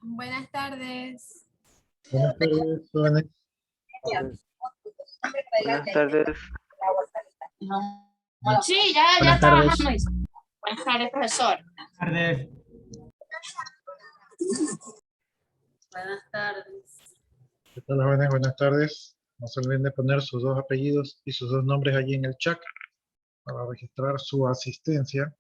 Buenas tardes. Buenas tardes, jóvenes. Buenas tardes. Sí, ya Buenas trabajando. tardes. Buenas tardes, profesor. Buenas tardes. Buenas tardes. ¿Qué tal, jóvenes? Buenas tardes. No se olviden de poner sus dos apellidos y sus dos nombres allí en el chat para registrar su asistencia.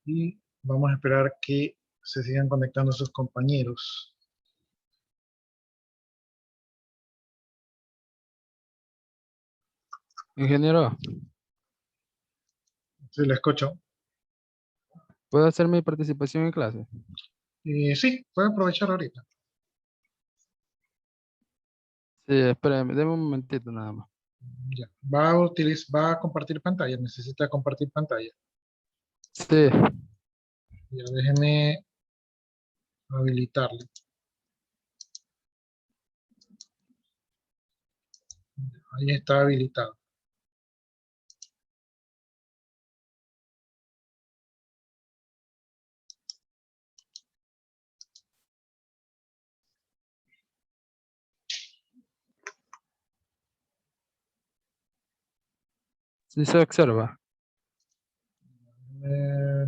Y vamos a esperar que se sigan conectando sus compañeros. Ingeniero, Sí, le escucho. ¿puedo hacer mi participación en clase? Y sí, puede aprovechar ahorita. Sí, espérame, déme un momentito nada más. Ya. Va a compartir pantalla. Necesita compartir pantalla. Sí, Ya, déjeme habilitarle. Ahí está habilitado. sí se observa.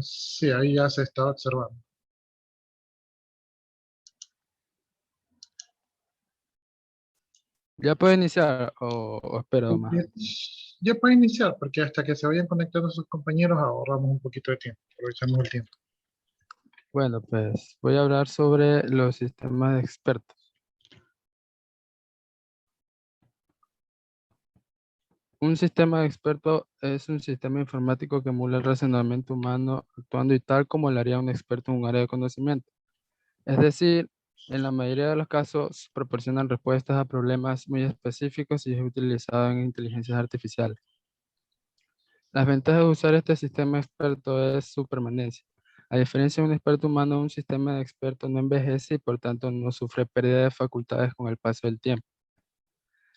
Sí, ahí ya se está observando. ¿Ya puedo iniciar o espero más? Ya puede iniciar, porque hasta que se vayan conectando sus compañeros ahorramos un poquito de tiempo, aprovechamos el tiempo. Bueno, pues voy a hablar sobre los sistemas de expertos. Un sistema de experto es un sistema informático que emula el razonamiento humano actuando y tal como lo haría un experto en un área de conocimiento. Es decir, en la mayoría de los casos proporcionan respuestas a problemas muy específicos y es utilizado en inteligencias artificiales. Las ventajas de usar este sistema experto es su permanencia. A diferencia de un experto humano, un sistema de experto no envejece y por tanto no sufre pérdida de facultades con el paso del tiempo.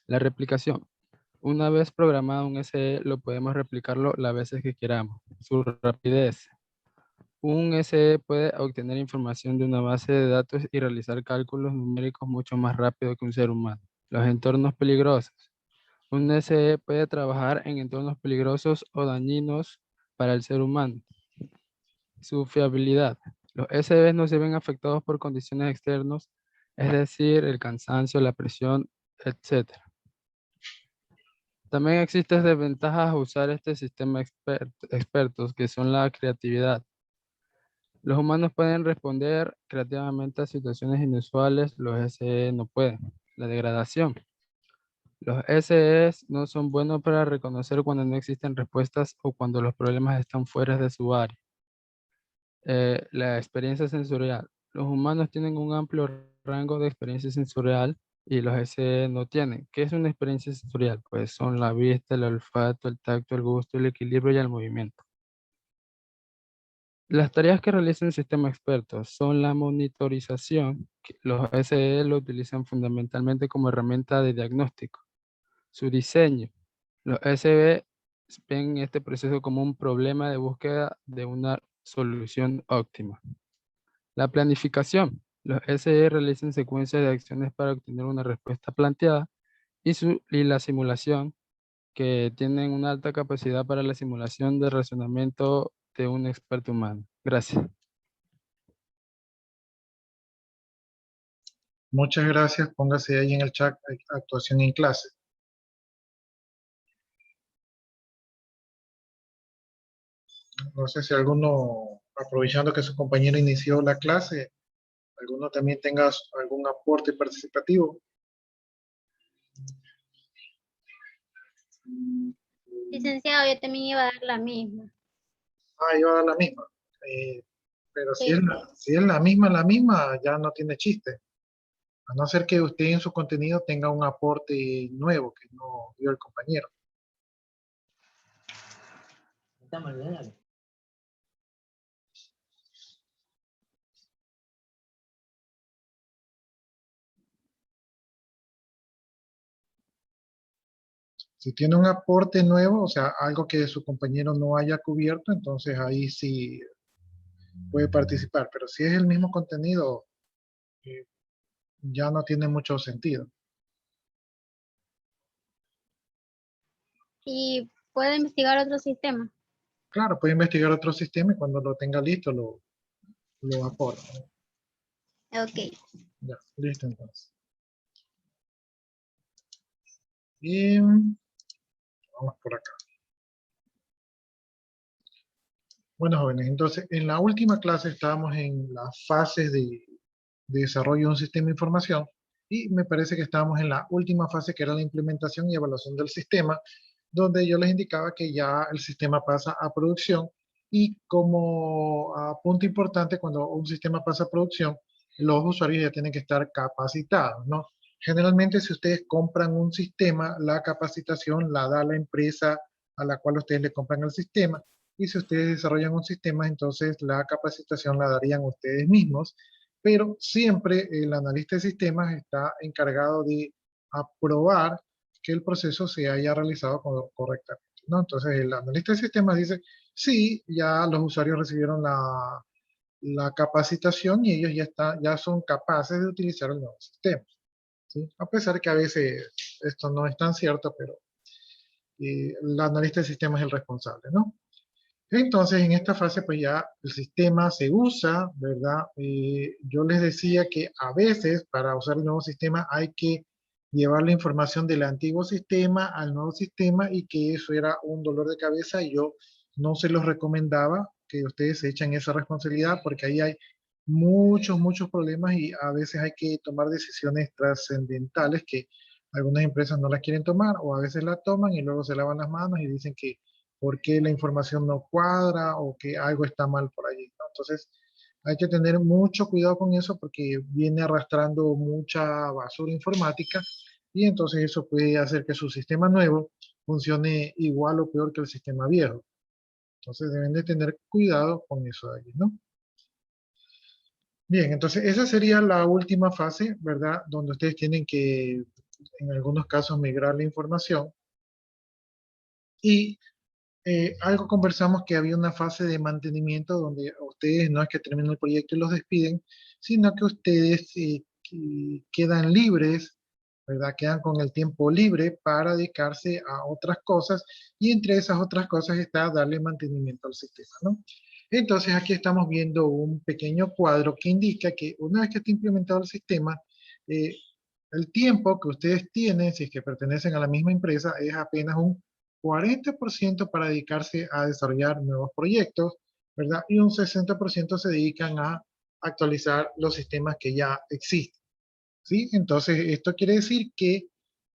La replicación. Una vez programado un SE, lo podemos replicarlo las veces que queramos. Su rapidez. Un SE puede obtener información de una base de datos y realizar cálculos numéricos mucho más rápido que un ser humano. Los entornos peligrosos. Un SE puede trabajar en entornos peligrosos o dañinos para el ser humano. Su fiabilidad. Los SEs no se ven afectados por condiciones externas, es decir, el cansancio, la presión, etc. También existen desventajas a usar este sistema expertos, que son la creatividad. Los humanos pueden responder creativamente a situaciones inusuales, los SE no pueden. La degradación. Los SEs no son buenos para reconocer cuando no existen respuestas o cuando los problemas están fuera de su área. La experiencia sensorial. Los humanos tienen un amplio rango de experiencia sensorial y los SE no tienen. ¿Qué es una experiencia sensorial? Pues son la vista, el olfato, el tacto, el gusto, el equilibrio y el movimiento. Las tareas que realiza un sistema experto son la monitorización, que los SE lo utilizan fundamentalmente como herramienta de diagnóstico. Su diseño. Los SB ven este proceso como un problema de búsqueda de una solución óptima. La planificación. Los SE realizan secuencias de acciones para obtener una respuesta planteada y la simulación, que tienen una alta capacidad para la simulación de razonamiento de un experto humano. Gracias. Muchas gracias. Póngase ahí en el chat actuación en clase. No sé si alguno, aprovechando que su compañero inició la clase, alguno también tenga algún aporte participativo. Licenciado, yo también iba a dar la misma. Ah, iba a dar la misma. Pero Sí. si es la misma, ya no tiene chiste. A no ser que usted en su contenido tenga un aporte nuevo que no dio el compañero. Si tiene un aporte nuevo, o sea, algo que su compañero no haya cubierto, entonces ahí sí puede participar, pero si es el mismo contenido, eh, ya no tiene mucho sentido. Y puedo investigar otro sistema. Claro, puede investigar otro sistema y cuando lo tenga listo lo aporta. Ok. Ya, listo entonces. Y vamos por acá. Bueno, jóvenes, entonces en la última clase estábamos en las fases de desarrollo de un sistema de información y me parece que estábamos en la última fase que era la implementación y evaluación del sistema, donde yo les indicaba que ya el sistema pasa a producción y como punto importante cuando un sistema pasa a producción, los usuarios ya tienen que estar capacitados, ¿no? Generalmente si ustedes compran un sistema, la capacitación la da la empresa a la cual ustedes le compran el sistema y si ustedes desarrollan un sistema, entonces la capacitación la darían ustedes mismos, pero siempre el analista de sistemas está encargado de aprobar que el proceso se haya realizado correctamente, ¿no? Entonces el analista de sistemas dice, sí, ya los usuarios recibieron la capacitación y ellos ya son capaces de utilizar el nuevo sistema, ¿sí? A pesar que a veces esto no es tan cierto, pero el analista de sistemas es el responsable, ¿no? Entonces, en esta fase, pues ya el sistema se usa, ¿verdad? Yo les decía que a veces para usar el nuevo sistema hay que llevar la información del antiguo sistema al nuevo sistema y que eso era un dolor de cabeza y yo no se los recomendaba que ustedes se echen esa responsabilidad porque ahí hay muchos problemas y a veces hay que tomar decisiones trascendentales que algunas empresas no las quieren tomar o a veces la toman y luego se lavan las manos y dicen que por qué la información no cuadra o que algo está mal por allí, ¿no? Entonces, hay que tener mucho cuidado con eso porque viene arrastrando mucha basura informática y entonces eso puede hacer que su sistema nuevo funcione igual o peor que el sistema viejo. Entonces, deben de tener cuidado con eso de allí, ¿no? Bien, entonces esa sería la última fase, ¿verdad? Donde ustedes tienen que, en algunos casos, migrar la información. Y algo conversamos que había una fase de mantenimiento donde ustedes no es que terminan el proyecto y los despiden, sino que ustedes quedan libres, ¿verdad? Quedan con el tiempo libre para dedicarse a otras cosas y entre esas otras cosas está darle mantenimiento al sistema, ¿no? Entonces aquí estamos viendo un pequeño cuadro que indica que una vez que está implementado el sistema, eh, el tiempo que ustedes tienen, si es que pertenecen a la misma empresa, es apenas un 40% para dedicarse a desarrollar nuevos proyectos, ¿verdad? Y un 60% se dedican a actualizar los sistemas que ya existen, ¿sí? Entonces, esto quiere decir que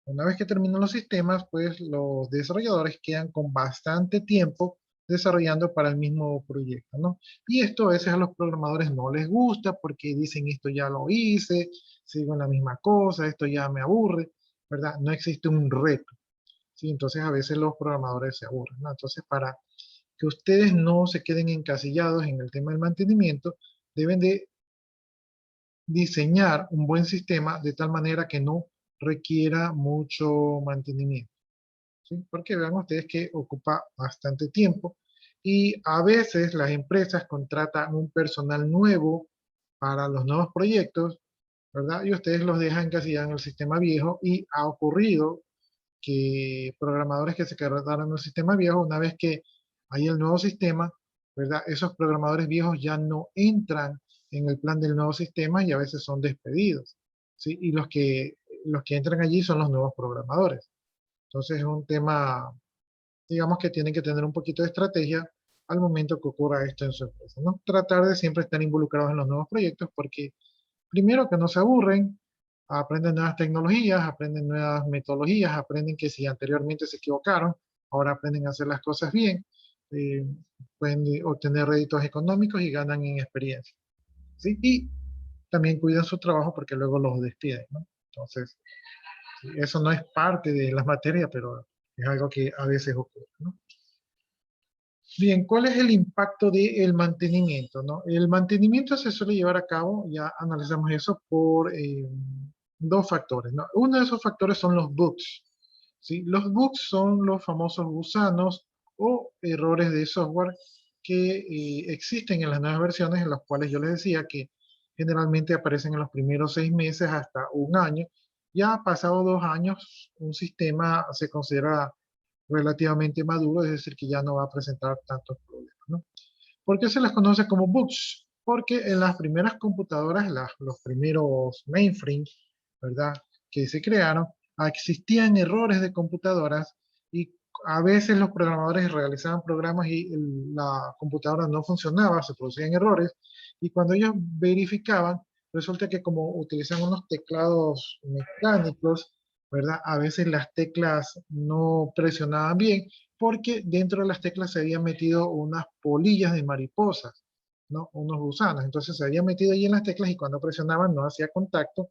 una vez que terminan los sistemas, pues los desarrolladores quedan con bastante tiempo desarrollando para el mismo proyecto, ¿no? Y esto a veces a los programadores no les gusta porque dicen esto ya lo hice, sigo en la misma cosa, esto ya me aburre, ¿verdad? No existe un reto. ¿Sí? Entonces a veces los programadores se aburren, ¿no? Entonces para que ustedes no se queden encasillados en el tema del mantenimiento, deben de diseñar un buen sistema de tal manera que no requiera mucho mantenimiento, ¿sí? Porque vean ustedes que ocupa bastante tiempo y a veces las empresas contratan un personal nuevo para los nuevos proyectos, ¿verdad? Y ustedes los dejan encasillados en el sistema viejo y ha ocurrido que programadores que se quedaron en el sistema viejo, una vez que hay el nuevo sistema, ¿verdad? Esos programadores viejos ya no entran en el plan del nuevo sistema y a veces son despedidos, ¿sí? Y los que entran allí son los nuevos programadores. Entonces es un tema, digamos que tienen que tener un poquito de estrategia al momento que ocurra esto en su empresa, ¿no? Tratar de siempre estar involucrados en los nuevos proyectos porque primero que no se aburren, aprenden nuevas tecnologías, aprenden nuevas metodologías, aprenden que si anteriormente se equivocaron, ahora aprenden a hacer las cosas bien, eh, pueden obtener réditos económicos y ganan en experiencia, ¿sí? Y también cuidan su trabajo porque luego los despiden, ¿no? Entonces, sí, eso no es parte de las materias, pero es algo que a veces ocurre, ¿no? Bien, ¿cuál es el impacto del mantenimiento, no? El mantenimiento se suele llevar a cabo, ya analizamos eso, por dos factores, ¿no? Uno de esos factores son los bugs, ¿sí? Los bugs son los famosos gusanos o errores de software que existen en las nuevas versiones, en las cuales yo les decía que generalmente aparecen en los primeros 6 meses hasta un año. Ya pasado 2 años, un sistema se considera relativamente maduro, es decir, que ya no va a presentar tantos problemas, ¿no? ¿Por qué se las conoce como bugs? Porque en las primeras computadoras, los primeros mainframes, ¿verdad?, que se crearon, existían errores de computadoras y a veces los programadores realizaban programas y la computadora no funcionaba, se producían errores, y cuando ellos verificaban, resulta que como utilizan unos teclados mecánicos, ¿verdad?, a veces las teclas no presionaban bien, porque dentro de las teclas se habían metido unas polillas de mariposas, ¿no? Unos gusanos. Entonces se habían metido ahí en las teclas y cuando presionaban no hacía contacto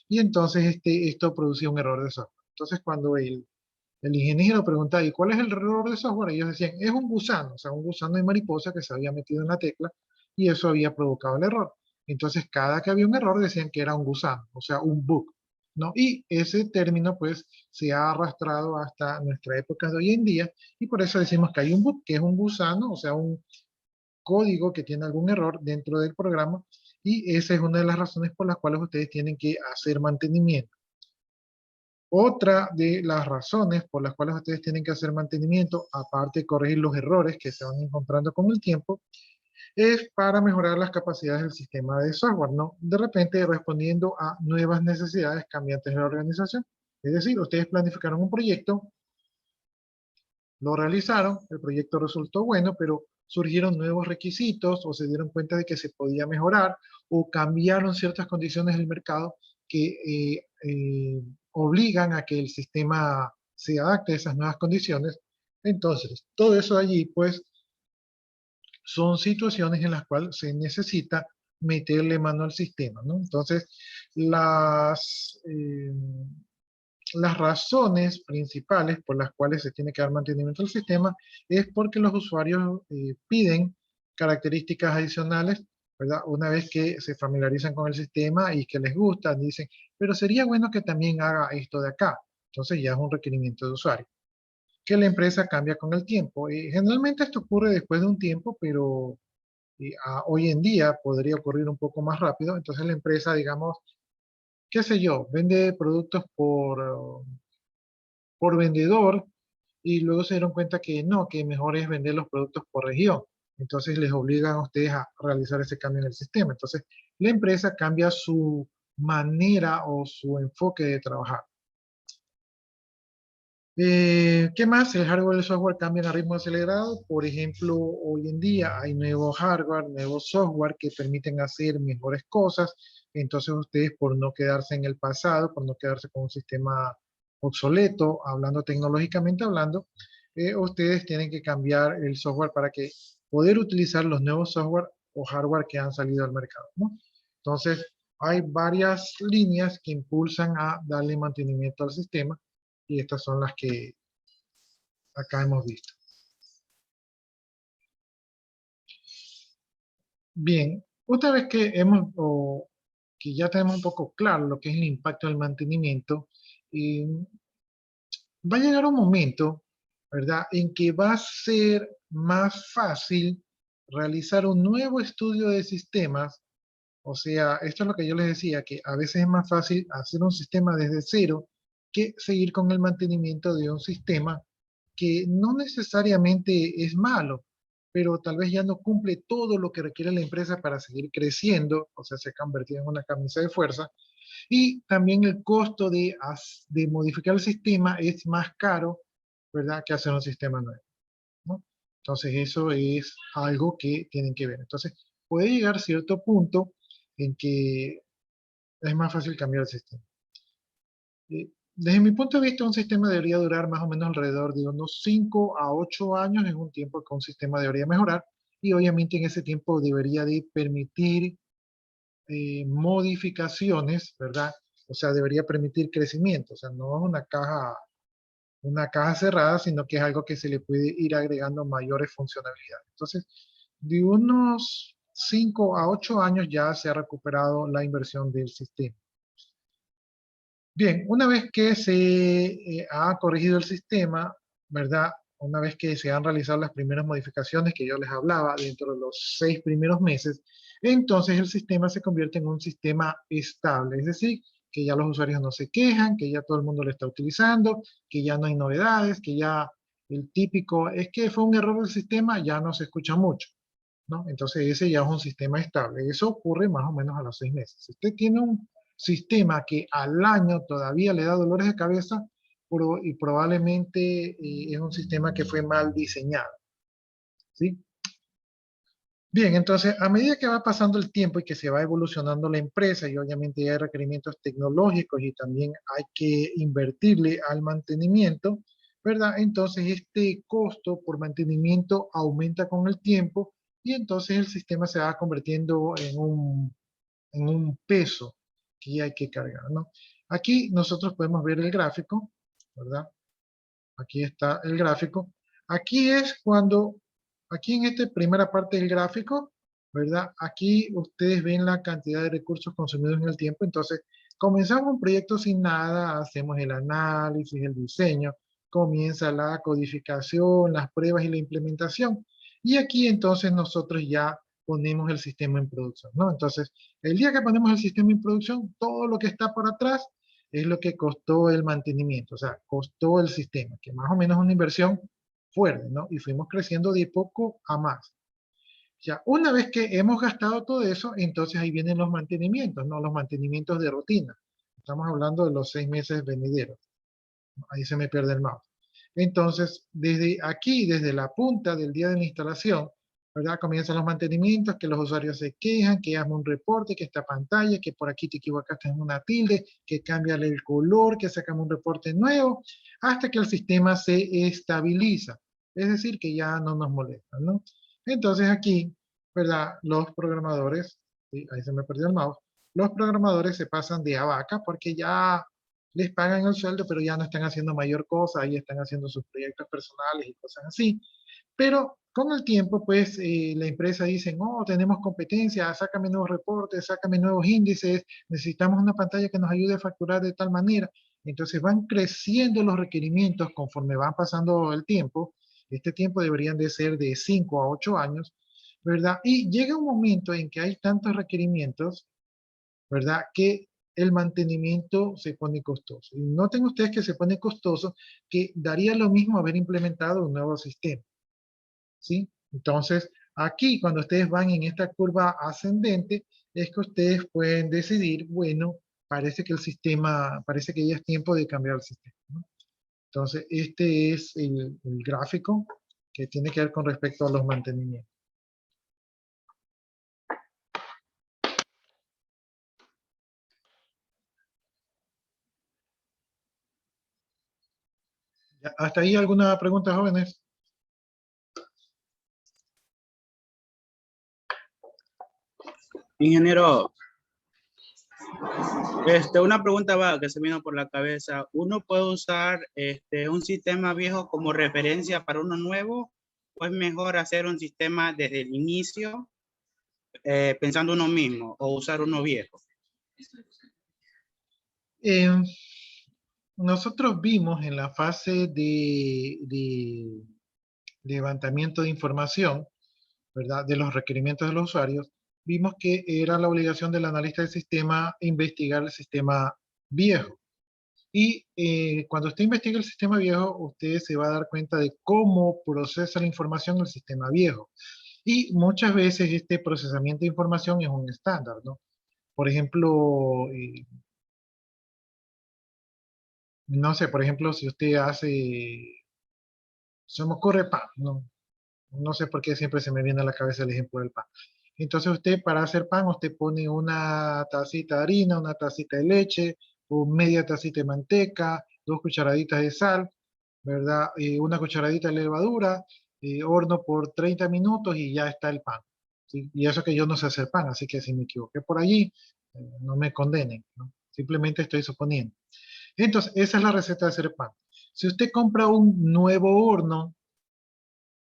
y entonces esto producía un error de software. Entonces cuando el ingeniero preguntaba, ¿y cuál es el error de software? Ellos decían, es un gusano, o sea, un gusano de mariposa que se había metido en la tecla y eso había provocado el error. Entonces cada que había un error decían que era un gusano, o sea, un bug, ¿no? Y ese término pues se ha arrastrado hasta nuestra época de hoy en día y por eso decimos que hay un bug, que es un gusano, o sea, un código que tiene algún error dentro del programa y esa es una de las razones por las cuales ustedes tienen que hacer mantenimiento. Otra de las razones por las cuales ustedes tienen que hacer mantenimiento, aparte de corregir los errores que se van encontrando con el tiempo, es para mejorar las capacidades del sistema de software, ¿no? De repente respondiendo a nuevas necesidades cambiantes de la organización. Es decir, ustedes planificaron un proyecto, lo realizaron, el proyecto resultó bueno, pero surgieron nuevos requisitos o se dieron cuenta de que se podía mejorar o cambiaron ciertas condiciones del mercado que obligan a que el sistema se adapte a esas nuevas condiciones. Entonces, todo eso allí, pues, son situaciones en las cuales se necesita meterle mano al sistema, ¿no? Entonces, las razones principales por las cuales se tiene que dar mantenimiento al sistema es porque los usuarios piden características adicionales, ¿verdad? Una vez que se familiarizan con el sistema y que les gusta, dicen, pero sería bueno que también haga esto de acá. Entonces ya es un requerimiento de usuario. Que la empresa cambia con el tiempo. Generalmente esto ocurre después de un tiempo, pero hoy en día podría ocurrir un poco más rápido. Entonces la empresa, digamos, qué sé yo, vende productos por vendedor y luego se dieron cuenta que no, que mejor es vender los productos por región. Entonces les obligan a ustedes a realizar ese cambio en el sistema. Entonces la empresa cambia su manera o su enfoque de trabajar. ¿Qué más? El hardware y el software cambian a ritmo acelerado. Por ejemplo, hoy en día hay nuevo hardware, nuevo software que permiten hacer mejores cosas. Entonces ustedes, por no quedarse en el pasado, por no quedarse con un sistema obsoleto, hablando tecnológicamente hablando, ustedes tienen que cambiar el software para que poder utilizar los nuevos software o hardware que han salido al mercado, ¿no? Entonces, hay varias líneas que impulsan a darle mantenimiento al sistema y estas son las que acá hemos visto. Bien, una vez que que ya tenemos un poco claro lo que es el impacto del mantenimiento, va a llegar un momento, ¿verdad?, en que va a ser más fácil realizar un nuevo estudio de sistemas. O sea, esto es lo que yo les decía, que a veces es más fácil hacer un sistema desde cero que seguir con el mantenimiento de un sistema que no necesariamente es malo, pero tal vez ya no cumple todo lo que requiere la empresa para seguir creciendo, o sea, se ha convertido en una camisa de fuerza, y también el costo de modificar el sistema es más caro, ¿verdad?, que hacer un sistema nuevo, ¿no? Entonces eso es algo que tienen que ver. Entonces puede llegar a cierto punto en que es más fácil cambiar el sistema. Desde mi punto de vista, un sistema debería durar más o menos alrededor de unos 5 a 8 años, es un tiempo que un sistema debería mejorar, y obviamente en ese tiempo debería de permitir modificaciones, ¿verdad? O sea, debería permitir crecimiento, o sea, no es una caja cerrada, sino que es algo que se le puede ir agregando mayores funcionalidades. Entonces, de unos 5 a 8 años ya se ha recuperado la inversión del sistema. Bien, una vez que se ha corregido el sistema, ¿verdad? una vez que se han realizado las primeras modificaciones que yo les hablaba dentro de los 6 primeros meses, entonces el sistema se convierte en un sistema estable, es decir, que ya los usuarios no se quejan, que ya todo el mundo lo está utilizando, que ya no hay novedades, que ya el típico es que fue un error del sistema, ya no se escucha mucho, ¿no? Entonces ese ya es un sistema estable. Eso ocurre más o menos a los 6 meses. Si usted tiene un sistema que al año todavía le da dolores de cabeza, y probablemente es un sistema que fue mal diseñado, ¿sí? Bien, entonces, a medida que va pasando el tiempo y que se va evolucionando la empresa y obviamente hay requerimientos tecnológicos y también hay que invertirle al mantenimiento, ¿verdad? Entonces, este costo por mantenimiento aumenta con el tiempo y entonces el sistema se va convirtiendo en un peso que hay que cargar, ¿no? Aquí nosotros podemos ver el gráfico, ¿verdad? Aquí está el gráfico. Aquí es cuando, aquí en esta primera parte del gráfico, ¿verdad? Aquí ustedes ven la cantidad de recursos consumidos en el tiempo. Entonces, comenzamos un proyecto sin nada, hacemos el análisis, el diseño, comienza la codificación, las pruebas y la implementación. Y aquí entonces nosotros ya ponemos el sistema en producción, ¿no? Entonces, el día que ponemos el sistema en producción, todo lo que está por atrás es lo que costó el mantenimiento, o sea, costó el sistema, que más o menos es una inversión fuerte, ¿no? Y fuimos creciendo de poco a más. Ya, una vez que hemos gastado todo eso, entonces ahí vienen los mantenimientos, ¿no? Los mantenimientos de rutina. Estamos hablando de los 6 meses venideros. Ahí se me pierde el mouse. Entonces, desde aquí, desde la punta del día de la instalación, ¿verdad? Comienzan los mantenimientos, que los usuarios se quejan, que hazme un reporte, que esta pantalla, que por aquí te equivocaste en una tilde, que cámbiale el color, que sacamos un reporte nuevo, hasta que el sistema se estabiliza. Es decir, que ya no nos molesta, ¿no? Entonces aquí, ¿verdad? Los programadores, ¿sí? Ahí se me perdió el mouse, los programadores se pasan de a vaca porque ya les pagan el sueldo, pero ya no están haciendo mayor cosa, ahí están haciendo sus proyectos personales y cosas así. Pero con el tiempo, pues, la empresa dice, no, tenemos competencia, sácame nuevos reportes, sácame nuevos índices, necesitamos una pantalla que nos ayude a facturar de tal manera. Entonces van creciendo los requerimientos conforme van pasando el tiempo. Este tiempo deberían de ser de 5 a 8 años, ¿verdad? Y llega un momento en que hay tantos requerimientos, ¿verdad? Que el mantenimiento se pone costoso. Y noten ustedes que se pone costoso, que daría lo mismo haber implementado un nuevo sistema, ¿sí? Entonces, aquí cuando ustedes van en esta curva ascendente, es que ustedes pueden decidir, bueno, parece que el sistema, parece que ya es tiempo de cambiar el sistema, ¿no? Entonces, este es el gráfico que tiene que ver con respecto a los mantenimientos. ¿Hasta ahí alguna pregunta, jóvenes? Ingeniero, una pregunta va que se vino por la cabeza. ¿Uno puede usar un sistema viejo como referencia para uno nuevo? ¿O es mejor hacer un sistema desde el inicio pensando uno mismo o usar uno viejo? Nosotros vimos en la fase de levantamiento de información, ¿verdad? De los requerimientos de los usuarios, vimos que era la obligación del analista del sistema investigar el sistema viejo. Y cuando usted investiga el sistema viejo, usted se va a dar cuenta de cómo procesa la información el sistema viejo. Y muchas veces este procesamiento de información es un estándar, ¿no? Por ejemplo, no sé, por ejemplo, si usted hace, se me ocurre pan, ¿no? No sé por qué siempre se me viene a la cabeza el ejemplo del pan. Entonces usted para hacer pan, usted pone una tacita de harina, una tacita de leche, o media tacita de manteca, 2 cucharaditas de sal, ¿verdad? Una cucharadita de levadura, horno por 30 minutos y ya está el pan, ¿sí? Y eso que yo no sé hacer pan, así que si me equivoqué por allí, no me condenen, ¿no? Simplemente estoy suponiendo. Entonces, esa es la receta de hacer pan. Si usted compra un nuevo horno,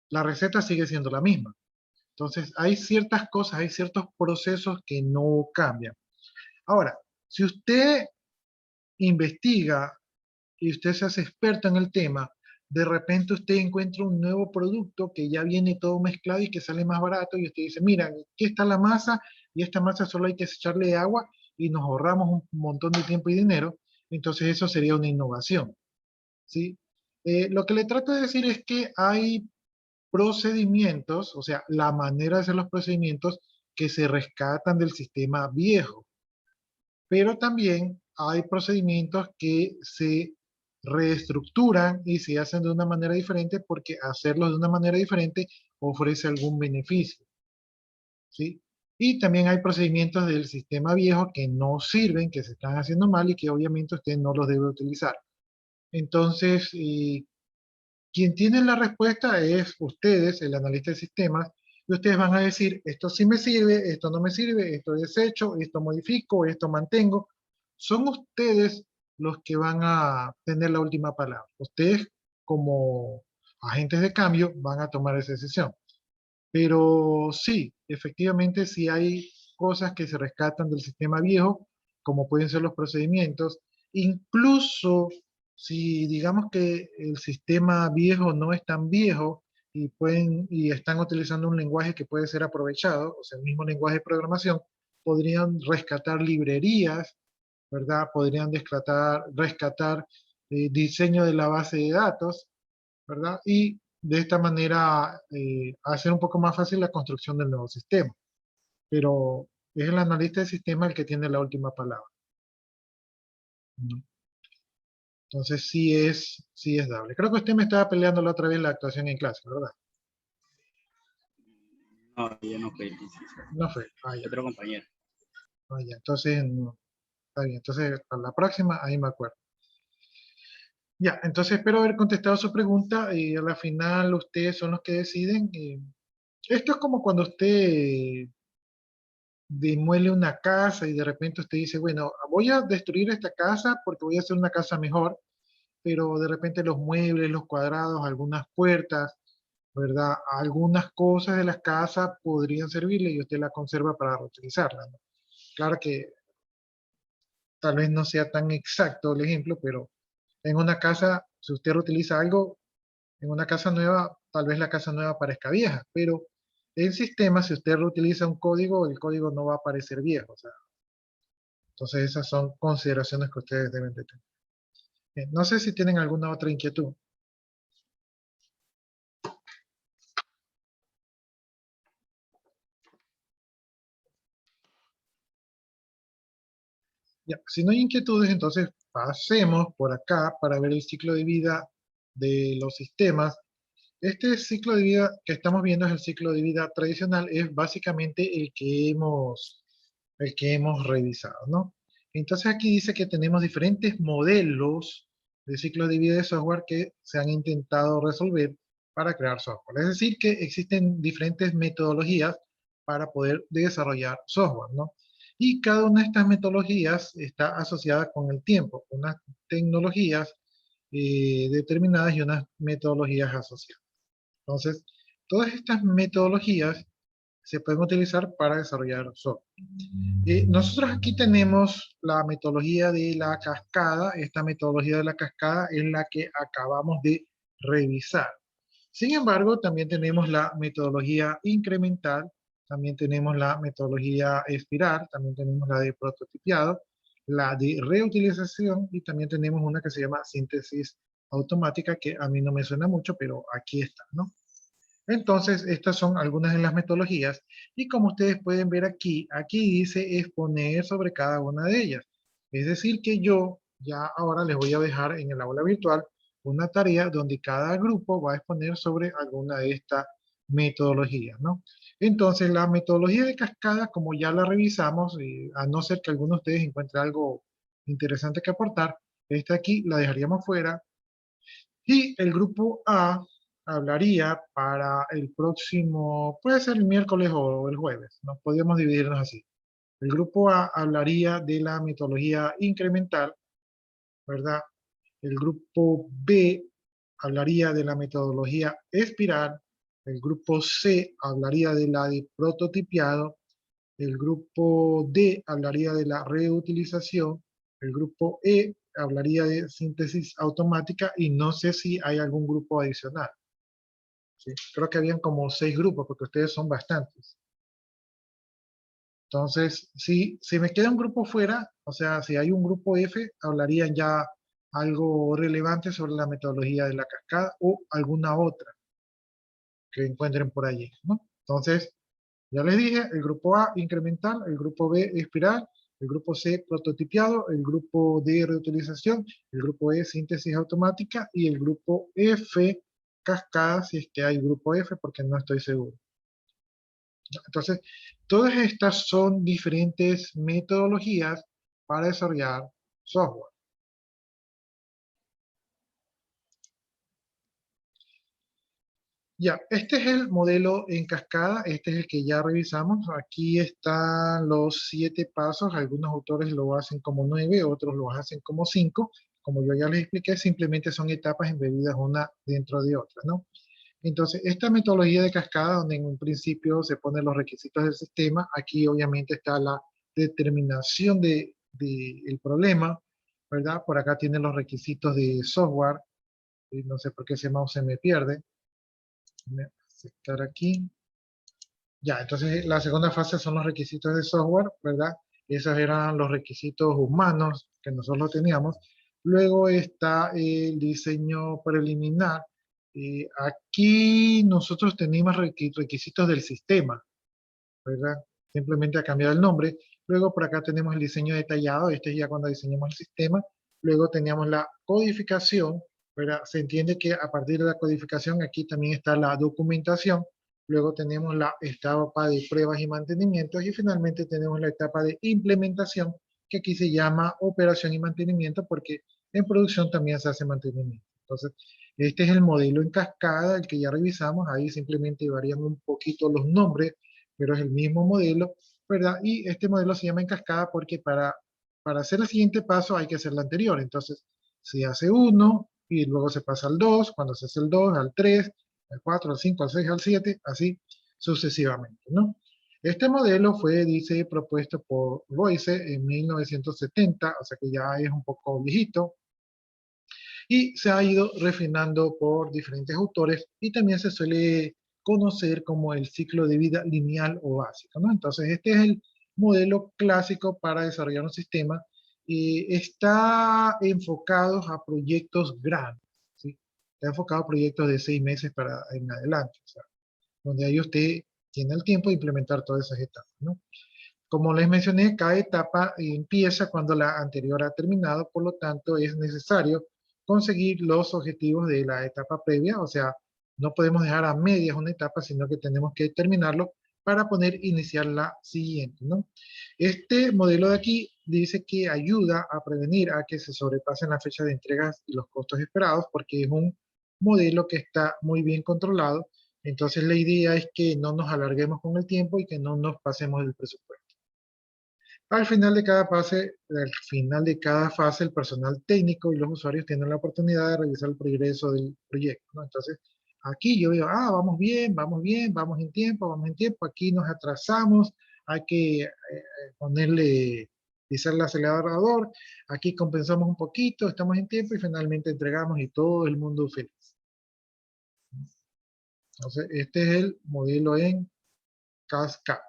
la receta sigue siendo la misma. Entonces, hay ciertas cosas, hay ciertos procesos que no cambian. Ahora, si usted investiga y usted se hace experto en el tema, de repente usted encuentra un nuevo producto que ya viene todo mezclado y que sale más barato y usted dice, mira, aquí está la masa y esta masa solo hay que echarle agua y nos ahorramos un montón de tiempo y dinero. Entonces eso sería una innovación, ¿sí? Lo que le trato de decir es que hay procedimientos, o sea, la manera de hacer los procedimientos que se rescatan del sistema viejo, pero también hay procedimientos que se reestructuran y se hacen de una manera diferente porque hacerlos de una manera diferente ofrece algún beneficio, ¿sí? Y también hay procedimientos del sistema viejo que no sirven, que se están haciendo mal y que obviamente usted no los debe utilizar. Entonces, quien tiene la respuesta es ustedes, el analista de sistemas, y ustedes van a decir, esto sí me sirve, esto no me sirve, esto desecho, esto modifico, esto mantengo. Son ustedes los que van a tener la última palabra. Ustedes, como agentes de cambio, van a tomar esa decisión. Pero sí, efectivamente, sí hay cosas que se rescatan del sistema viejo, como pueden ser los procedimientos. Incluso si digamos que el sistema viejo no es tan viejo y están utilizando un lenguaje que puede ser aprovechado, o sea, el mismo lenguaje de programación, podrían rescatar librerías, ¿verdad? Podrían rescatar diseño de la base de datos, ¿verdad? Y de esta manera hacer un poco más fácil la construcción del nuevo sistema. Pero es el analista de sistema el que tiene la última palabra, ¿no? Entonces sí es dable. Creo que usted me estaba peleando la otra vez la actuación en clase, ¿verdad? No, yo no fui. No fue. Ah, ya. Otro compañero. Ah, ya. Entonces, no. Está bien. Entonces, para la próxima, ahí me acuerdo. Ya, entonces espero haber contestado su pregunta y a la final ustedes son los que deciden. Esto es como cuando usted demuele una casa y de repente usted dice, bueno, voy a destruir esta casa porque voy a hacer una casa mejor, pero de repente los muebles, los cuadrados, algunas puertas, ¿verdad? Algunas cosas de las casas podrían servirle y usted la conserva para reutilizarla, ¿no? Claro que tal vez no sea tan exacto el ejemplo, pero en una casa, si usted reutiliza algo, en una casa nueva, tal vez la casa nueva parezca vieja, pero en sistema, si usted reutiliza un código, el código no va a parecer viejo, o sea, entonces esas son consideraciones que ustedes deben de tener. Bien, no sé si tienen alguna otra inquietud. Ya, si no hay inquietudes, entonces pasemos por acá para ver el ciclo de vida de los sistemas. Este ciclo de vida que estamos viendo es el ciclo de vida tradicional, es básicamente el que hemos revisado, ¿no? Entonces aquí dice que tenemos diferentes modelos de ciclo de vida de software que se han intentado resolver para crear software. Es decir, que existen diferentes metodologías para poder desarrollar software, ¿no? Y cada una de estas metodologías está asociada con el tiempo, unas tecnologías determinadas y unas metodologías asociadas. Entonces, todas estas metodologías se pueden utilizar para desarrollar software. Nosotros aquí tenemos la metodología de la cascada. Esta metodología de la cascada es la que acabamos de revisar. Sin embargo, también tenemos la metodología incremental, también tenemos la metodología espiral, también tenemos la de prototipiado, la de reutilización y también tenemos una que se llama síntesis automática, que a mí no me suena mucho, pero aquí está, ¿no? Entonces, estas son algunas de las metodologías y como ustedes pueden ver aquí, aquí dice exponer sobre cada una de ellas. Es decir que yo ya ahora les voy a dejar en el aula virtual una tarea donde cada grupo va a exponer sobre alguna de estas metodologías, ¿no? Entonces, la metodología de cascada, como ya la revisamos, a no ser que alguno de ustedes encuentre algo interesante que aportar, esta aquí la dejaríamos fuera. Y el grupo A hablaría para el próximo, puede ser el miércoles o el jueves, nos podríamos dividirnos así. El grupo A hablaría de la metodología incremental, ¿verdad? El grupo B hablaría de la metodología espiral. El grupo C hablaría de la de prototipiado. El grupo D hablaría de la reutilización. El grupo E hablaría de síntesis automática y no sé si hay algún grupo adicional. ¿Sí? Creo que habían como 6 grupos, porque ustedes son bastantes. Entonces, si me queda un grupo fuera, o sea, si hay un grupo F, hablarían ya algo relevante sobre la metodología de la cascada o alguna otra que encuentren por allí, ¿no? Entonces, ya les dije, el grupo A incremental, el grupo B espiral, el grupo C prototipiado, el grupo D reutilización, el grupo E síntesis automática y el grupo F cascada, si es que hay grupo F, porque no estoy seguro. Entonces, todas estas son diferentes metodologías para desarrollar software. Ya, este es el modelo en cascada, este es el que ya revisamos. Aquí están los 7 pasos, algunos autores lo hacen como 9, otros lo hacen como 5. Como yo ya les expliqué, simplemente son etapas embebidas una dentro de otra, ¿no? Entonces, esta metodología de cascada, donde en un principio se ponen los requisitos del sistema, aquí obviamente está la determinación del problema, ¿verdad? Por acá tienen los requisitos de software, y no sé por qué ese mouse se me pierde. Voy a aceptar aquí. Ya, entonces la segunda fase son los requisitos de software, ¿verdad? Esos eran los requisitos humanos que nosotros teníamos. Luego está el diseño preliminar. Aquí nosotros teníamos requisitos del sistema, ¿verdad? Simplemente ha cambiado el nombre. Luego por acá tenemos el diseño detallado, este es ya cuando diseñamos el sistema. Luego teníamos la codificación, ¿verdad? Se entiende que a partir de la codificación aquí también está la documentación. Luego tenemos la etapa de pruebas y mantenimientos y finalmente tenemos la etapa de implementación, que aquí se llama operación y mantenimiento porque en producción también se hace mantenimiento. Entonces, este es el modelo en cascada, el que ya revisamos, ahí simplemente varían un poquito los nombres, pero es el mismo modelo, ¿verdad? Y este modelo se llama en cascada porque para hacer el siguiente paso hay que hacer el anterior. Entonces, se hace uno y luego se pasa al 2, cuando se hace el 2, al 3, al 4, al 5, al 6, al 7, así sucesivamente, ¿no? Este modelo fue, dice, propuesto por Royce en 1970, o sea que ya es un poco viejito, y se ha ido refinando por diferentes autores y también se suele conocer como el ciclo de vida lineal o básico, ¿no? Entonces, este es el modelo clásico para desarrollar un sistema y está enfocado a proyectos grandes, ¿sí? Está enfocado a proyectos de 6 meses para en adelante, o sea, donde ahí usted tiene el tiempo de implementar todas esas etapas, ¿no? Como les mencioné, cada etapa empieza cuando la anterior ha terminado, por lo tanto es necesario conseguir los objetivos de la etapa previa, o sea, no podemos dejar a medias una etapa, sino que tenemos que terminarlo para poder iniciar la siguiente, ¿no? Este modelo de aquí dice que ayuda a prevenir a que se sobrepasen las fechas de entregas y los costos esperados, porque es un modelo que está muy bien controlado. Entonces la idea es que no nos alarguemos con el tiempo y que no nos pasemos del presupuesto. Al final de cada fase, el personal técnico y los usuarios tienen la oportunidad de revisar el progreso del proyecto, ¿no? Entonces, aquí yo veo, vamos bien, vamos bien, vamos en tiempo, aquí nos atrasamos, hay que ponerle, pisar el acelerador, aquí compensamos un poquito, estamos en tiempo y finalmente entregamos y todo el mundo feliz. Entonces, este es el modelo en cascada.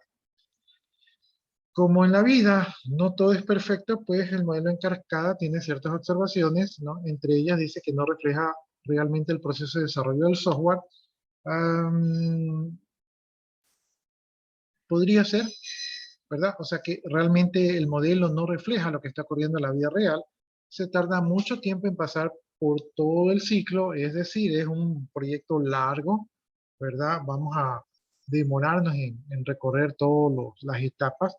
Como en la vida no todo es perfecto, pues el modelo en cascada tiene ciertas observaciones, ¿no? Entre ellas dice que no refleja realmente el proceso de desarrollo del software. Podría ser, ¿verdad? O sea que realmente el modelo no refleja lo que está ocurriendo en la vida real. Se tarda mucho tiempo en pasar por todo el ciclo, es decir, es un proyecto largo, ¿verdad? Vamos a demorarnos en recorrer todas las etapas,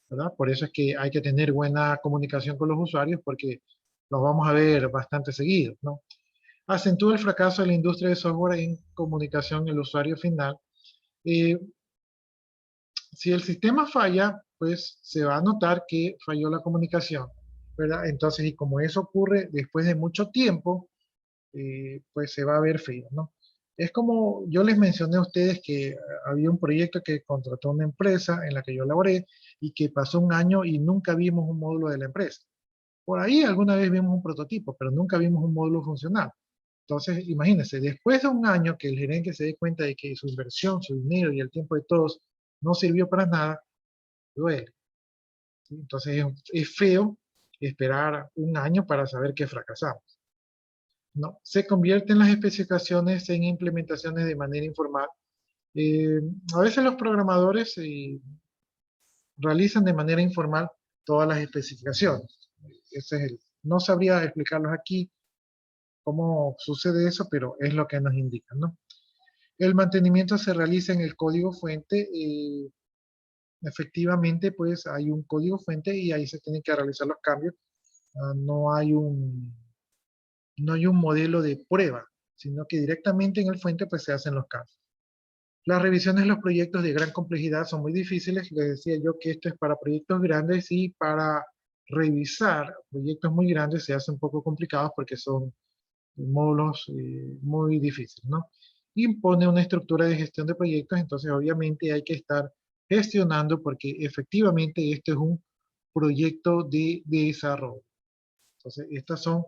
¿verdad? Por eso es que hay que tener buena comunicación con los usuarios porque los vamos a ver bastante seguidos, ¿no? Acentúa el fracaso de la industria de software en comunicación el usuario final. Si el sistema falla, pues se va a notar que falló la comunicación, ¿verdad? Entonces, y como eso ocurre después de mucho tiempo, pues se va a ver feo, ¿no? Es como yo les mencioné a ustedes que había un proyecto que contrató una empresa en la que yo laboré y que pasó un año y nunca vimos un módulo de la empresa. Por ahí alguna vez vimos un prototipo, pero nunca vimos un módulo funcional. Entonces, imagínense, después de un año que el gerente se dé cuenta de que su inversión, su dinero y el tiempo de todos no sirvió para nada, duele. ¿Sí? Entonces, es feo esperar un año para saber que fracasamos. No, se convierten las especificaciones en implementaciones de manera informal. Eh, a veces los programadores realizan de manera informal todas las especificaciones. Ese es no sabría explicarlos aquí cómo sucede eso, pero es lo que nos indican, ¿no? El mantenimiento se realiza en el código fuente. Efectivamente, pues hay un código fuente y ahí se tienen que realizar los cambios. No hay un modelo de prueba, sino que directamente en el fuente pues se hacen los cambios. Las revisiones de los proyectos de gran complejidad son muy difíciles. Les decía yo que esto es para proyectos grandes y para revisar proyectos muy grandes se hace un poco complicados porque son módulos muy difíciles, ¿no? Impone una estructura de gestión de proyectos, entonces obviamente hay que estar gestionando porque efectivamente este es un proyecto de desarrollo. Entonces estas son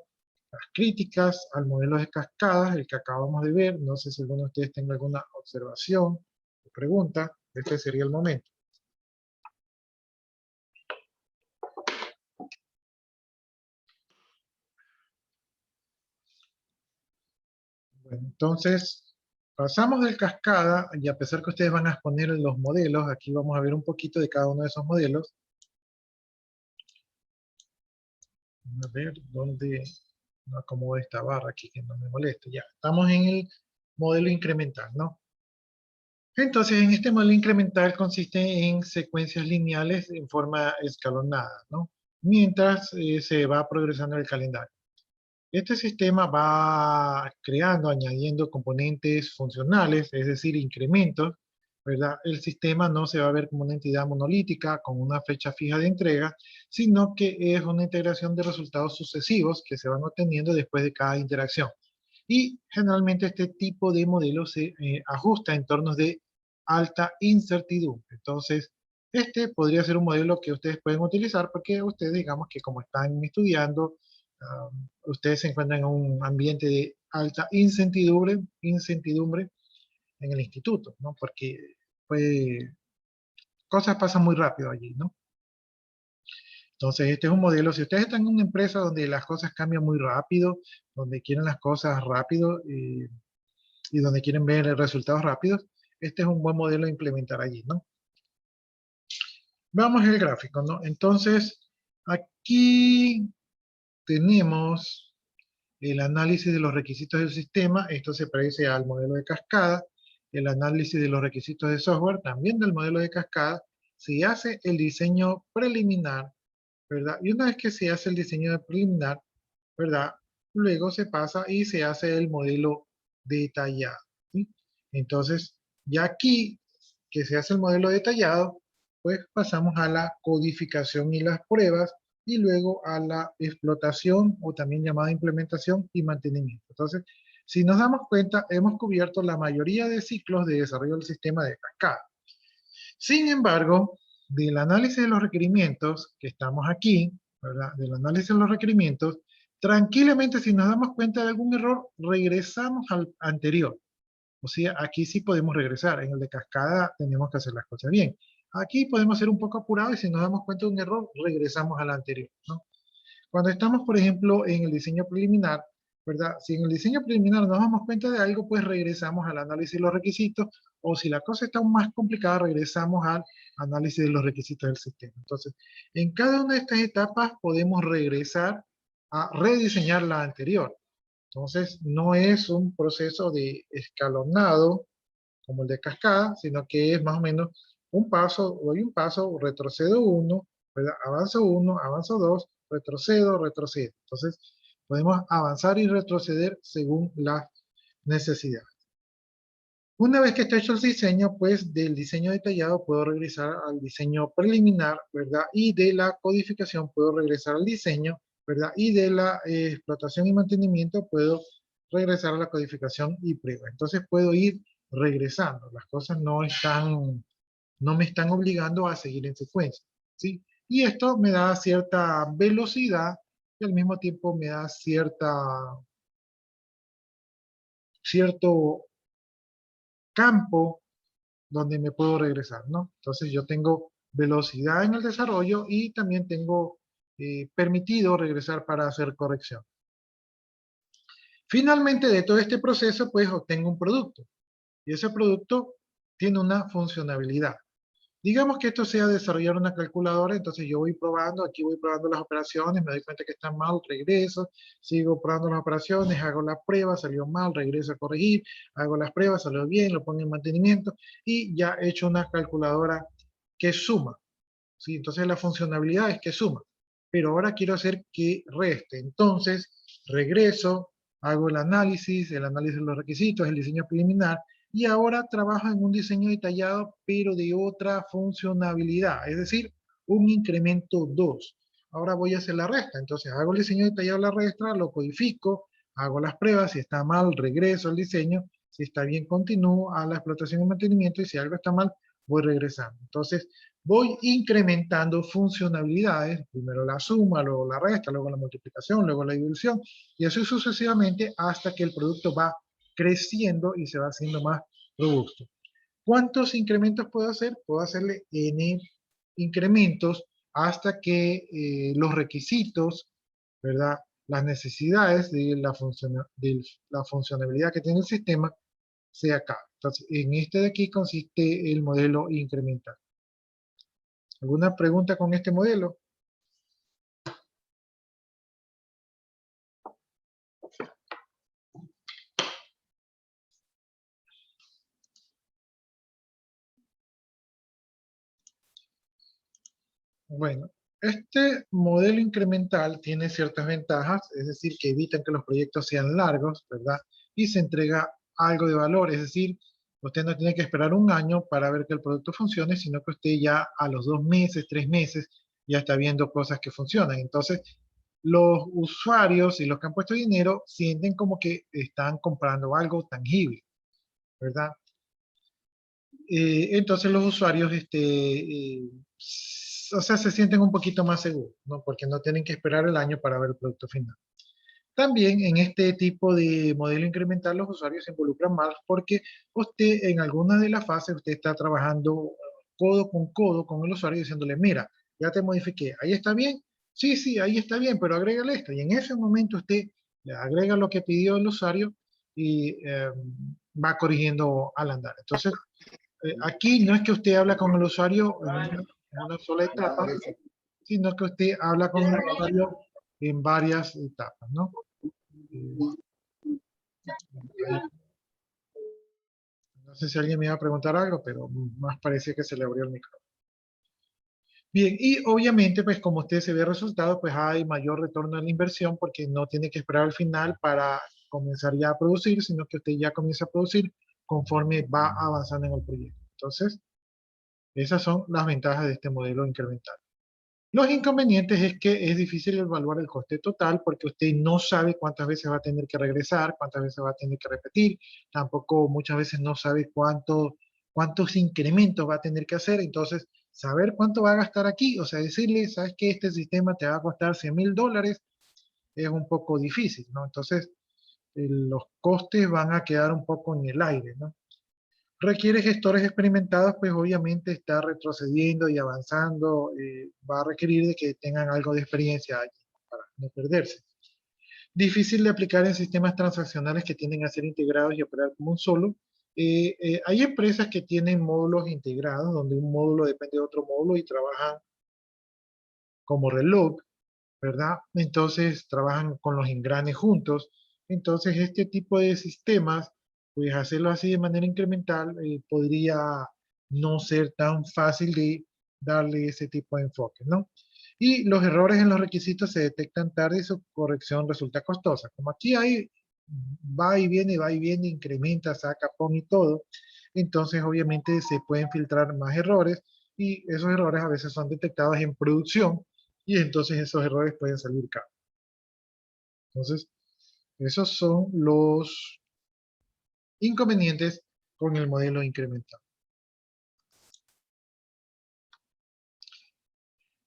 las críticas al modelo de cascadas, el que acabamos de ver. No sé si alguno de ustedes tenga alguna observación o pregunta. Este sería el momento. Bueno, entonces, pasamos del cascada y a pesar que ustedes van a exponer los modelos, aquí vamos a ver un poquito de cada uno de esos modelos. A ver dónde no acomodo esta barra aquí que no me moleste. Ya, estamos en el modelo incremental, ¿no? Entonces, en este modelo incremental consiste en secuencias lineales en forma escalonada, ¿no? Mientras se va progresando el calendario. Este sistema va creando, añadiendo componentes funcionales, es decir, incrementos, ¿verdad? El sistema no se va a ver como una entidad monolítica con una fecha fija de entrega, sino que es una integración de resultados sucesivos que se van obteniendo después de cada interacción. Y generalmente este tipo de modelo se ajusta a entornos de alta incertidumbre. Entonces, este podría ser un modelo que ustedes pueden utilizar porque ustedes, digamos que como están estudiando, ustedes se encuentran en un ambiente de alta incertidumbre en el instituto, ¿no? Porque pues, cosas pasan muy rápido allí, ¿no? Entonces, este es un modelo, si ustedes están en una empresa donde las cosas cambian muy rápido, donde quieren las cosas rápido y donde quieren ver resultados rápidos, este es un buen modelo a implementar allí, ¿no? Veamos el gráfico, ¿no? Entonces, aquí tenemos el análisis de los requisitos del sistema. Esto se parece al modelo de cascada. El análisis de los requisitos de software, también del modelo de cascada. Se hace el diseño preliminar, ¿verdad? Y una vez que se hace el diseño preliminar, ¿verdad? Luego se pasa y se hace el modelo detallado, ¿sí? Entonces, ya aquí que se hace el modelo detallado, pues pasamos a la codificación y las pruebas y luego a la explotación o también llamada implementación y mantenimiento. Entonces, si nos damos cuenta, hemos cubierto la mayoría de ciclos de desarrollo del sistema de cascada. Sin embargo, del análisis de los requerimientos, que estamos aquí, ¿verdad? Del análisis de los requerimientos, tranquilamente si nos damos cuenta de algún error, regresamos al anterior. O sea, aquí sí podemos regresar. En el de cascada tenemos que hacer las cosas bien. Aquí podemos ser un poco apurados y si nos damos cuenta de un error, regresamos al anterior, ¿no? Cuando estamos, por ejemplo, en el diseño preliminar, ¿verdad? Si en el diseño preliminar nos damos cuenta de algo, pues regresamos al análisis de los requisitos, o si la cosa está aún más complicada, regresamos al análisis de los requisitos del sistema. Entonces, en cada una de estas etapas podemos regresar a rediseñar la anterior. Entonces, no es un proceso de escalonado como el de cascada, sino que es más o menos un paso, doy un paso, retrocedo uno, ¿verdad? Avanzo uno, avanzo dos, retrocedo, retrocedo. Entonces, podemos avanzar y retroceder según las necesidades. Una vez que está hecho el diseño, pues del diseño detallado puedo regresar al diseño preliminar, ¿verdad? Y de la codificación puedo regresar al diseño, ¿verdad? Y de la explotación y mantenimiento puedo regresar a la codificación y prueba. Entonces puedo ir regresando. Las cosas no me están obligando a seguir en secuencia, ¿sí? Y esto me da cierta velocidad y al mismo tiempo me da cierto campo donde me puedo regresar, ¿no? Entonces yo tengo velocidad en el desarrollo y también tengo permitido regresar para hacer corrección. Finalmente, de todo este proceso, pues obtengo un producto. Y ese producto tiene una funcionalidad. Digamos que esto sea desarrollar una calculadora, entonces yo voy probando, aquí voy probando las operaciones, me doy cuenta que están mal, regreso, sigo probando las operaciones, hago la prueba, salió mal, regreso a corregir, hago las pruebas, salió bien, lo pongo en mantenimiento y ya he hecho una calculadora que suma. ¿Sí? Entonces la funcionalidad es que suma, pero ahora quiero hacer que reste. Entonces regreso, hago el análisis de los requisitos, el diseño preliminar, y ahora trabajo en un diseño detallado, pero de otra funcionalidad, es decir, un incremento 2. Ahora voy a hacer la resta, entonces hago el diseño detallado de la resta, lo codifico, hago las pruebas, si está mal, regreso al diseño, si está bien, continúo a la explotación y mantenimiento, y si algo está mal, voy regresando. Entonces, voy incrementando funcionalidades, primero la suma, luego la resta, luego la multiplicación, luego la división, y así sucesivamente hasta que el producto va creciendo y se va haciendo más robusto. ¿Cuántos incrementos puedo hacer? Puedo hacerle n incrementos hasta que los requisitos, ¿verdad? Las necesidades de la funcionalidad que tiene el sistema sea acá. Entonces, en este de aquí consiste el modelo incremental. ¿Alguna pregunta con este modelo? Bueno, este modelo incremental tiene ciertas ventajas, es decir, que evitan que los proyectos sean largos, ¿verdad? Y se entrega algo de valor, es decir, usted no tiene que esperar un año para ver que el producto funcione, sino que usted ya a los 2 meses, 3 meses, ya está viendo cosas que funcionan. Entonces, los usuarios y los que han puesto dinero sienten como que están comprando algo tangible, ¿verdad? Entonces los usuarios, o sea, se sienten un poquito más seguros, ¿no? Porque no tienen que esperar el año para ver el producto final. También en este tipo de modelo incremental los usuarios se involucran más porque usted en alguna de las fases usted está trabajando codo con el usuario diciéndole, mira, ya te modifiqué, ahí está bien, sí, sí, ahí está bien, pero agrégale esto. Y en ese momento usted le agrega lo que pidió el usuario y va corrigiendo al andar. Entonces, aquí no es que usted habla con el usuario en una sola etapa, sino que usted habla con el usuario en varias etapas, ¿no? No sé si alguien me iba a preguntar algo, pero más parece que se le abrió el micrófono. Bien, y obviamente, pues como usted se ve resultado, pues hay mayor retorno a la inversión porque no tiene que esperar al final para comenzar ya a producir, sino que usted ya comienza a producir conforme va avanzando en el proyecto. Entonces, esas son las ventajas de este modelo incremental. Los inconvenientes es que es difícil evaluar el coste total porque usted no sabe cuántas veces va a tener que regresar, cuántas veces va a tener que repetir, tampoco muchas veces no sabe cuántos incrementos va a tener que hacer, entonces saber cuánto va a gastar aquí, o sea, decirle, sabes que este sistema te va a costar $100,000, es un poco difícil, ¿no? Entonces, los costes van a quedar un poco en el aire, ¿no? Requiere gestores experimentados, pues obviamente está retrocediendo y avanzando, va a requerir de que tengan algo de experiencia allí para no perderse. Difícil de aplicar en sistemas transaccionales que tienden a ser integrados y operar como un solo. Hay empresas que tienen módulos integrados, donde un módulo depende de otro módulo y trabajan como reloj, ¿verdad? Entonces trabajan con los engranes juntos. Entonces este tipo de sistemas, pues hacerlo así de manera incremental podría no ser tan fácil de darle ese tipo de enfoque, ¿no? Y los errores en los requisitos se detectan tarde y su corrección resulta costosa. Como aquí hay va y viene, incrementa, saca, pone y todo, entonces obviamente se pueden filtrar más errores y esos errores a veces son detectados en producción y entonces esos errores pueden salir caros. Entonces, esos son los inconvenientes con el modelo incremental.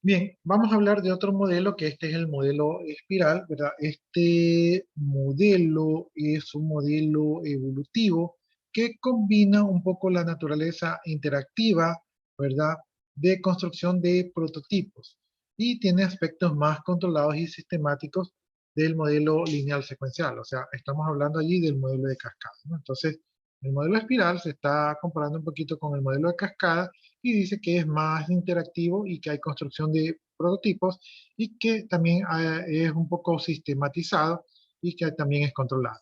Bien, vamos a hablar de otro modelo, que este es el modelo espiral, ¿verdad? Este modelo es un modelo evolutivo que combina un poco la naturaleza interactiva, ¿verdad? De construcción de prototipos y tiene aspectos más controlados y sistemáticos del modelo lineal secuencial. O sea, estamos hablando allí del modelo de cascada, ¿no? Entonces, el modelo espiral se está comparando un poquito con el modelo de cascada y dice que es más interactivo y que hay construcción de prototipos y que también es un poco sistematizado y que también es controlado.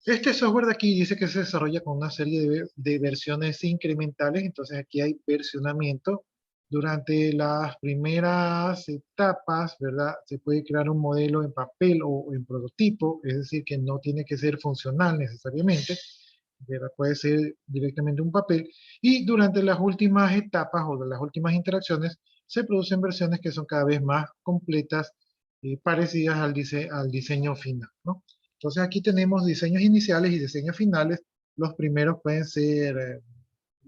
Este software de aquí dice que se desarrolla con una serie de versiones incrementales, entonces aquí hay versionamiento. Durante las primeras etapas, ¿verdad? Se puede crear un modelo en papel o en prototipo, es decir, que no tiene que ser funcional necesariamente, ¿verdad? Puede ser directamente un papel. Y durante las últimas etapas o de las últimas interacciones, se producen versiones que son cada vez más completas y parecidas al diseño final, ¿no? Entonces aquí tenemos diseños iniciales y diseños finales. Los primeros pueden ser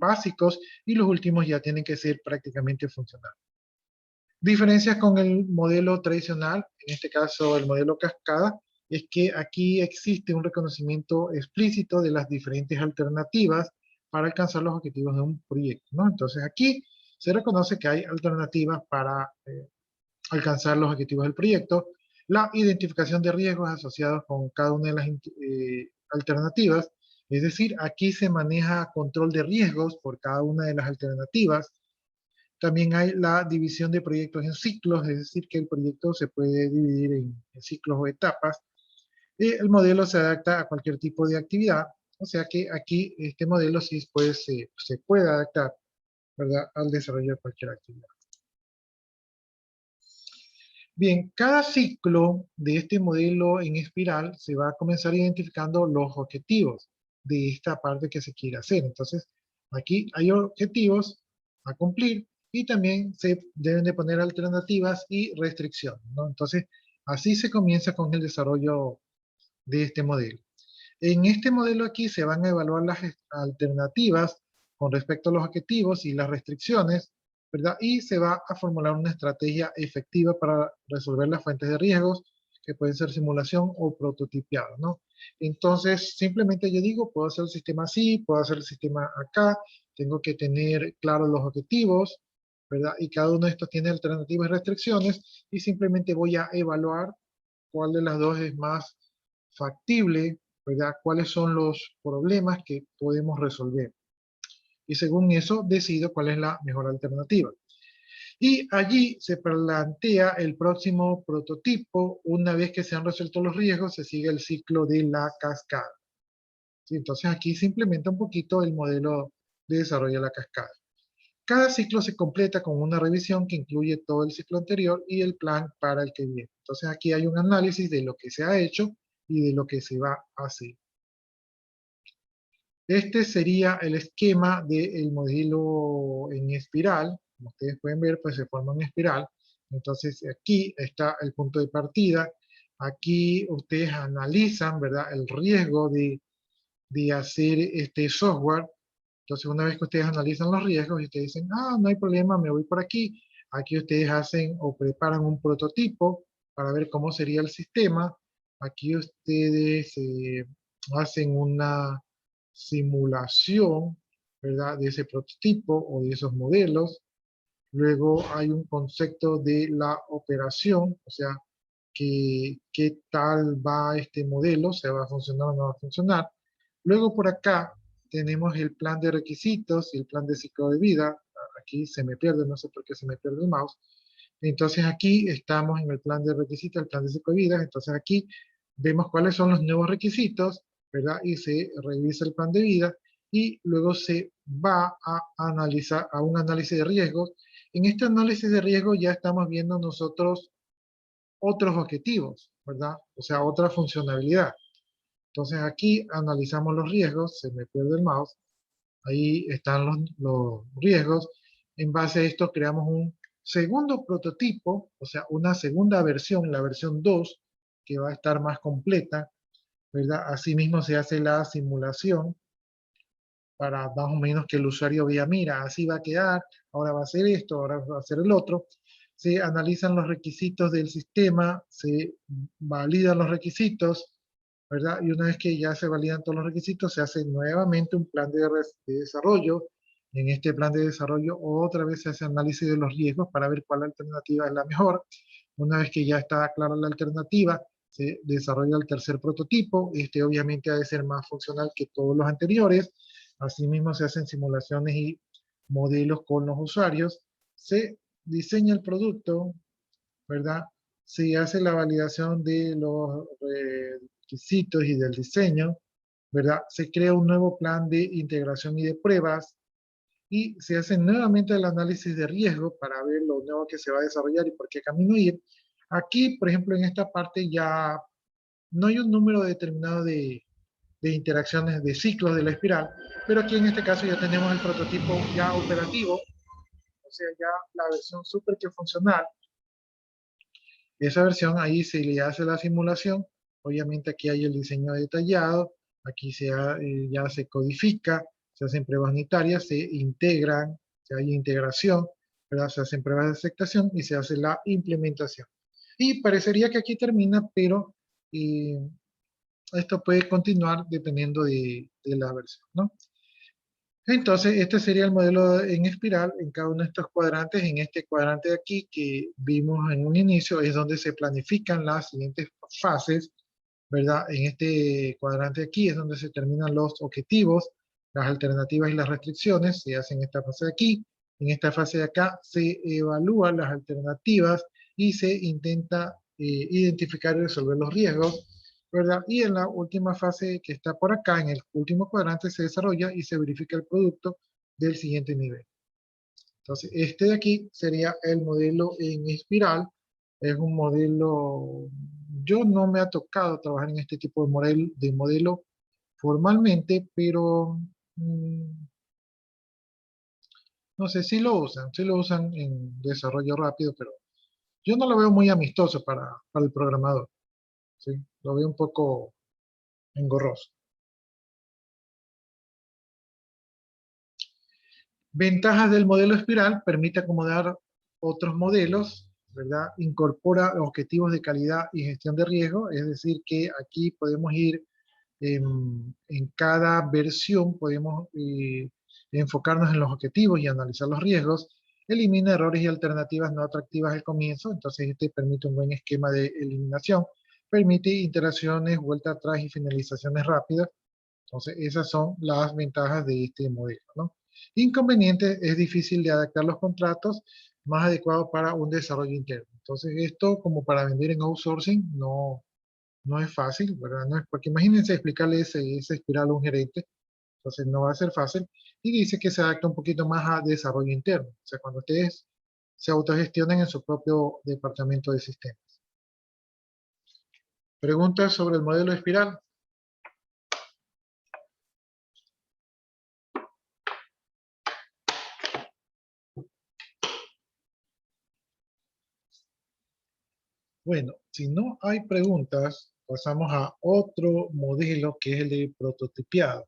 básicos y los últimos ya tienen que ser prácticamente funcionales. Diferencias con el modelo tradicional, en este caso el modelo cascada, es que aquí existe un reconocimiento explícito de las diferentes alternativas para alcanzar los objetivos de un proyecto, ¿no? Entonces aquí se reconoce que hay alternativas para alcanzar los objetivos del proyecto, la identificación de riesgos asociados con cada una de las alternativas, es decir, aquí se maneja control de riesgos por cada una de las alternativas. También hay la división de proyectos en ciclos, es decir, que el proyecto se puede dividir en ciclos o etapas. Y el modelo se adapta a cualquier tipo de actividad, o sea que aquí este modelo sí pues, se puede adaptar, ¿verdad?, al desarrollo de cualquier actividad. Bien, cada ciclo de este modelo en espiral se va a comenzar identificando los objetivos de esta parte que se quiere hacer. Entonces, aquí hay objetivos a cumplir y también se deben de poner alternativas y restricciones, ¿no? Entonces, así se comienza con el desarrollo de este modelo. En este modelo aquí se van a evaluar las alternativas con respecto a los objetivos y las restricciones, ¿verdad? Y se va a formular una estrategia efectiva para resolver las fuentes de riesgos, que pueden ser simulación o prototipiado, ¿no? Entonces, simplemente yo digo, puedo hacer el sistema así, puedo hacer el sistema acá, tengo que tener claros los objetivos, ¿verdad? Y cada uno de estos tiene alternativas y restricciones, y simplemente voy a evaluar cuál de las dos es más factible, ¿verdad? ¿Cuáles son los problemas que podemos resolver? Y según eso decido cuál es la mejor alternativa. Y allí se plantea el próximo prototipo. Una vez que se han resuelto los riesgos, se sigue el ciclo de la cascada. ¿Sí? Entonces aquí se implementa un poquito el modelo de desarrollo de la cascada. Cada ciclo se completa con una revisión que incluye todo el ciclo anterior y el plan para el que viene. Entonces aquí hay un análisis de lo que se ha hecho y de lo que se va a hacer. Este sería el esquema del modelo en espiral. Como ustedes pueden ver, pues se forma una espiral. Entonces aquí está el punto de partida. Aquí ustedes analizan, ¿verdad?, el riesgo de hacer este software. Entonces una vez que ustedes analizan los riesgos y ustedes dicen, ah, no hay problema, me voy por aquí. Aquí ustedes hacen o preparan un prototipo para ver cómo sería el sistema. Aquí ustedes hacen una simulación, ¿verdad?, de ese prototipo o de esos modelos. Luego hay un concepto de la operación, o sea, qué tal va este modelo, se va a funcionar o no va a funcionar. Luego por acá tenemos el plan de requisitos y el plan de ciclo de vida. Aquí se me pierde, no sé por qué se me pierde el mouse. Entonces aquí estamos en el plan de requisitos, el plan de ciclo de vida. Entonces aquí vemos cuáles son los nuevos requisitos, ¿verdad? Y se revisa el plan de vida y luego se va a analizar a un análisis de riesgos. En este análisis de riesgo ya estamos viendo nosotros otros objetivos, ¿verdad? O sea, otra funcionalidad. Entonces aquí analizamos los riesgos, se me pierde el mouse, ahí están los riesgos. En base a esto creamos un segundo prototipo, o sea, una segunda versión, la versión 2, que va a estar más completa, ¿verdad? Asimismo se hace la simulación para más o menos que el usuario vea, mira, así va a quedar, ahora va a ser esto, ahora va a ser el otro. Se analizan los requisitos del sistema, se validan los requisitos, ¿verdad? Y una vez que ya se validan todos los requisitos, se hace nuevamente un plan de desarrollo. En este plan de desarrollo otra vez se hace análisis de los riesgos para ver cuál alternativa es la mejor. Una vez que ya está clara la alternativa, se desarrolla el tercer prototipo. Este obviamente ha de ser más funcional que todos los anteriores. Asimismo se hacen simulaciones y modelos con los usuarios. Se diseña el producto, ¿verdad? Se hace la validación de los requisitos y del diseño, ¿verdad? Se crea un nuevo plan de integración y de pruebas y se hace nuevamente el análisis de riesgo para ver lo nuevo que se va a desarrollar y por qué camino ir. Aquí, por ejemplo, en esta parte ya no hay un número determinado de interacciones, de ciclos de la espiral, pero aquí en este caso ya tenemos el prototipo ya operativo, o sea, ya la versión súper que funcional. Esa versión ahí se le hace la simulación, obviamente aquí hay el diseño detallado, aquí ya se codifica, se hacen pruebas unitarias, se integran, hay integración, ¿verdad? Se hacen pruebas de aceptación y se hace la implementación. Y parecería que aquí termina, pero esto puede continuar dependiendo de la versión, ¿no? Entonces, este sería el modelo en espiral en cada uno de estos cuadrantes. En este cuadrante de aquí que vimos en un inicio es donde se planifican las siguientes fases, ¿verdad? En este cuadrante de aquí es donde se terminan los objetivos, las alternativas y las restricciones. Se hacen en esta fase de aquí. En esta fase de acá se evalúan las alternativas y se intenta identificar y resolver los riesgos, ¿verdad? Y en la última fase que está por acá, en el último cuadrante, se desarrolla y se verifica el producto del siguiente nivel. Entonces, este de aquí sería el modelo en espiral. Es un modelo, yo no me ha tocado trabajar en este tipo de modelo formalmente, pero no sé, sí lo usan en desarrollo rápido, pero yo no lo veo muy amistoso para el programador, ¿sí? Lo veo un poco engorroso. Ventajas del modelo espiral: permite acomodar otros modelos, ¿verdad? Incorpora objetivos de calidad y gestión de riesgo, es decir, que aquí podemos ir en cada versión, podemos enfocarnos en los objetivos y analizar los riesgos. Elimina errores y alternativas no atractivas al comienzo, entonces este permite un buen esquema de eliminación. Permite interacciones, vuelta atrás y finalizaciones rápidas. Entonces esas son las ventajas de este modelo, ¿no? Inconveniente: es difícil de adaptar los contratos, más adecuado para un desarrollo interno. Entonces esto, como para vender en outsourcing, no es fácil, ¿verdad? No es, porque imagínense explicarle esa espiral a un gerente, entonces no va a ser fácil. Y dice que se adapta un poquito más a desarrollo interno, o sea, cuando ustedes se autogestionen en su propio departamento de sistemas. ¿Preguntas sobre el modelo espiral? Bueno, si no hay preguntas, pasamos a otro modelo que es el de prototipiado.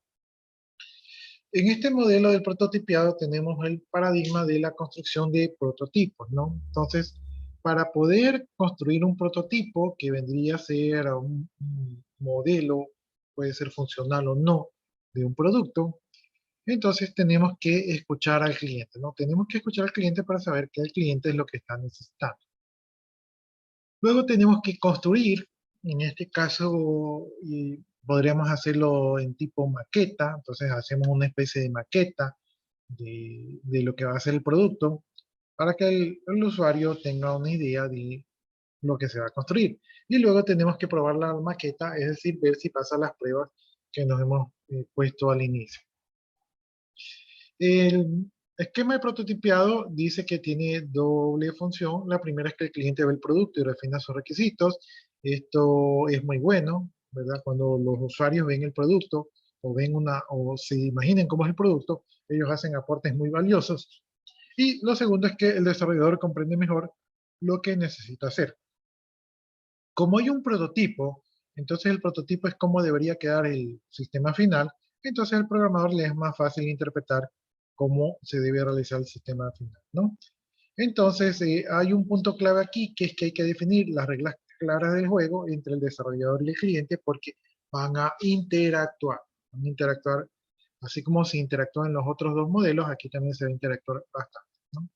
En este modelo del prototipiado tenemos el paradigma de la construcción de prototipos, ¿no? Entonces, para poder construir un prototipo que vendría a ser un modelo, puede ser funcional o no, de un producto, entonces tenemos que escuchar al cliente, ¿no? Tenemos que escuchar al cliente para saber qué el cliente es lo que está necesitando. Luego tenemos que construir, en este caso podríamos hacerlo en tipo maqueta, entonces hacemos una especie de maqueta de lo que va a ser el producto para que el usuario tenga una idea de lo que se va a construir. Y luego tenemos que probar la maqueta, es decir, ver si pasa las pruebas que nos hemos puesto al inicio. El esquema de prototipiado dice que tiene doble función. La primera es que el cliente ve el producto y refina sus requisitos. Esto es muy bueno, ¿verdad? Cuando los usuarios ven el producto o se imaginen cómo es el producto, ellos hacen aportes muy valiosos. Y lo segundo es que el desarrollador comprende mejor lo que necesita hacer. Como hay un prototipo, entonces el prototipo es cómo debería quedar el sistema final. entonces al programador le es más fácil interpretar cómo se debe realizar el sistema final, ¿no? Entonces, hay un punto clave aquí, que es que hay que definir las reglas claras del juego entre el desarrollador y el cliente, porque van a interactuar. Van a interactuar, así como se interactúan en los otros dos modelos, aquí también se va a interactuar bastante, ¿no?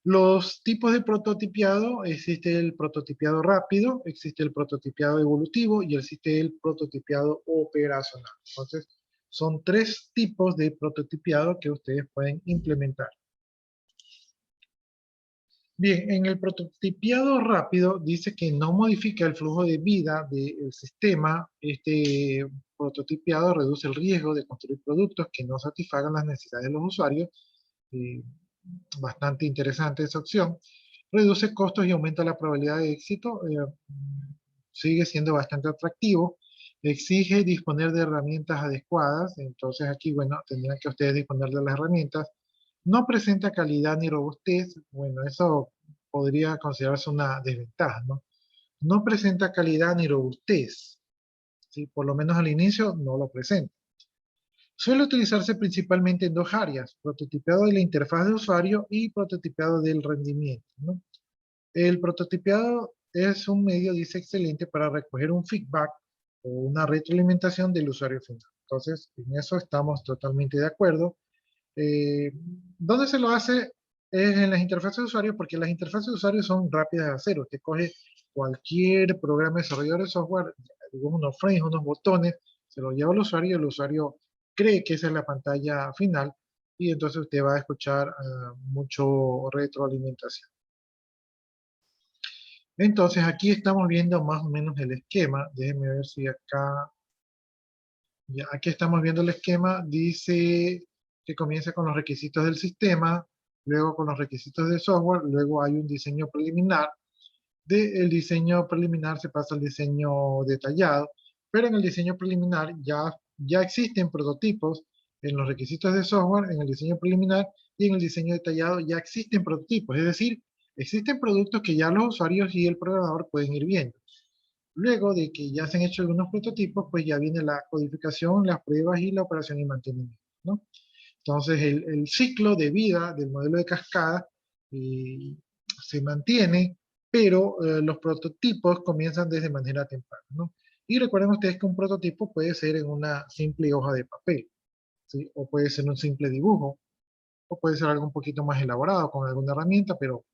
Los tipos de prototipiado: existe el prototipiado rápido, existe el prototipiado evolutivo y existe el prototipiado operacional. Entonces, son tres tipos de prototipiado que ustedes pueden implementar. Bien, en el prototipiado rápido dice que no modifica el flujo de vida del sistema. Este prototipiado reduce el riesgo de construir productos que no satisfagan las necesidades de los usuarios. Eh, Bastante interesante esa opción. Reduce costos y aumenta la probabilidad de éxito. Sigue siendo bastante atractivo. Exige disponer de herramientas adecuadas. Entonces aquí, bueno, tendrían que ustedes disponer de las herramientas. No presenta calidad ni robustez. Bueno, eso podría considerarse una desventaja, ¿no? No presenta calidad ni robustez. ¿Sí? Por lo menos al inicio no lo presenta. Suele utilizarse principalmente en dos áreas: prototipiado de la interfaz de usuario y prototipiado del rendimiento, ¿no? El prototipiado es un medio, dice, excelente para recoger un feedback o una retroalimentación del usuario final. Entonces, en eso estamos totalmente de acuerdo. ¿Dónde se lo hace? Es en las interfaces de usuario, porque las interfaces de usuario son rápidas de hacer. Usted coge cualquier programa de desarrollador de software, unos frames, unos botones, se lo lleva al usuario y el usuario cree que esa es la pantalla final, y entonces usted va a escuchar mucho retroalimentación. Entonces aquí estamos viendo más o menos el esquema. Déjenme ver si acá... Ya, aquí estamos viendo el esquema. Dice que comienza con los requisitos del sistema, luego con los requisitos de software, luego hay un diseño preliminar. Del diseño preliminar se pasa al diseño detallado, pero en el diseño preliminar ya existen prototipos. En los requisitos de software, en el diseño preliminar y en el diseño detallado ya existen prototipos, es decir, existen productos que ya los usuarios y el programador pueden ir viendo. Luego de que ya se han hecho algunos prototipos, pues ya viene la codificación, las pruebas y la operación y mantenimiento, ¿no? Entonces, el ciclo de vida del modelo de cascada se mantiene, pero los prototipos comienzan desde manera temprana, ¿no? Y recuerden ustedes que un prototipo puede ser en una simple hoja de papel, ¿sí? O puede ser un simple dibujo, o puede ser algo un poquito más elaborado con alguna herramienta, pero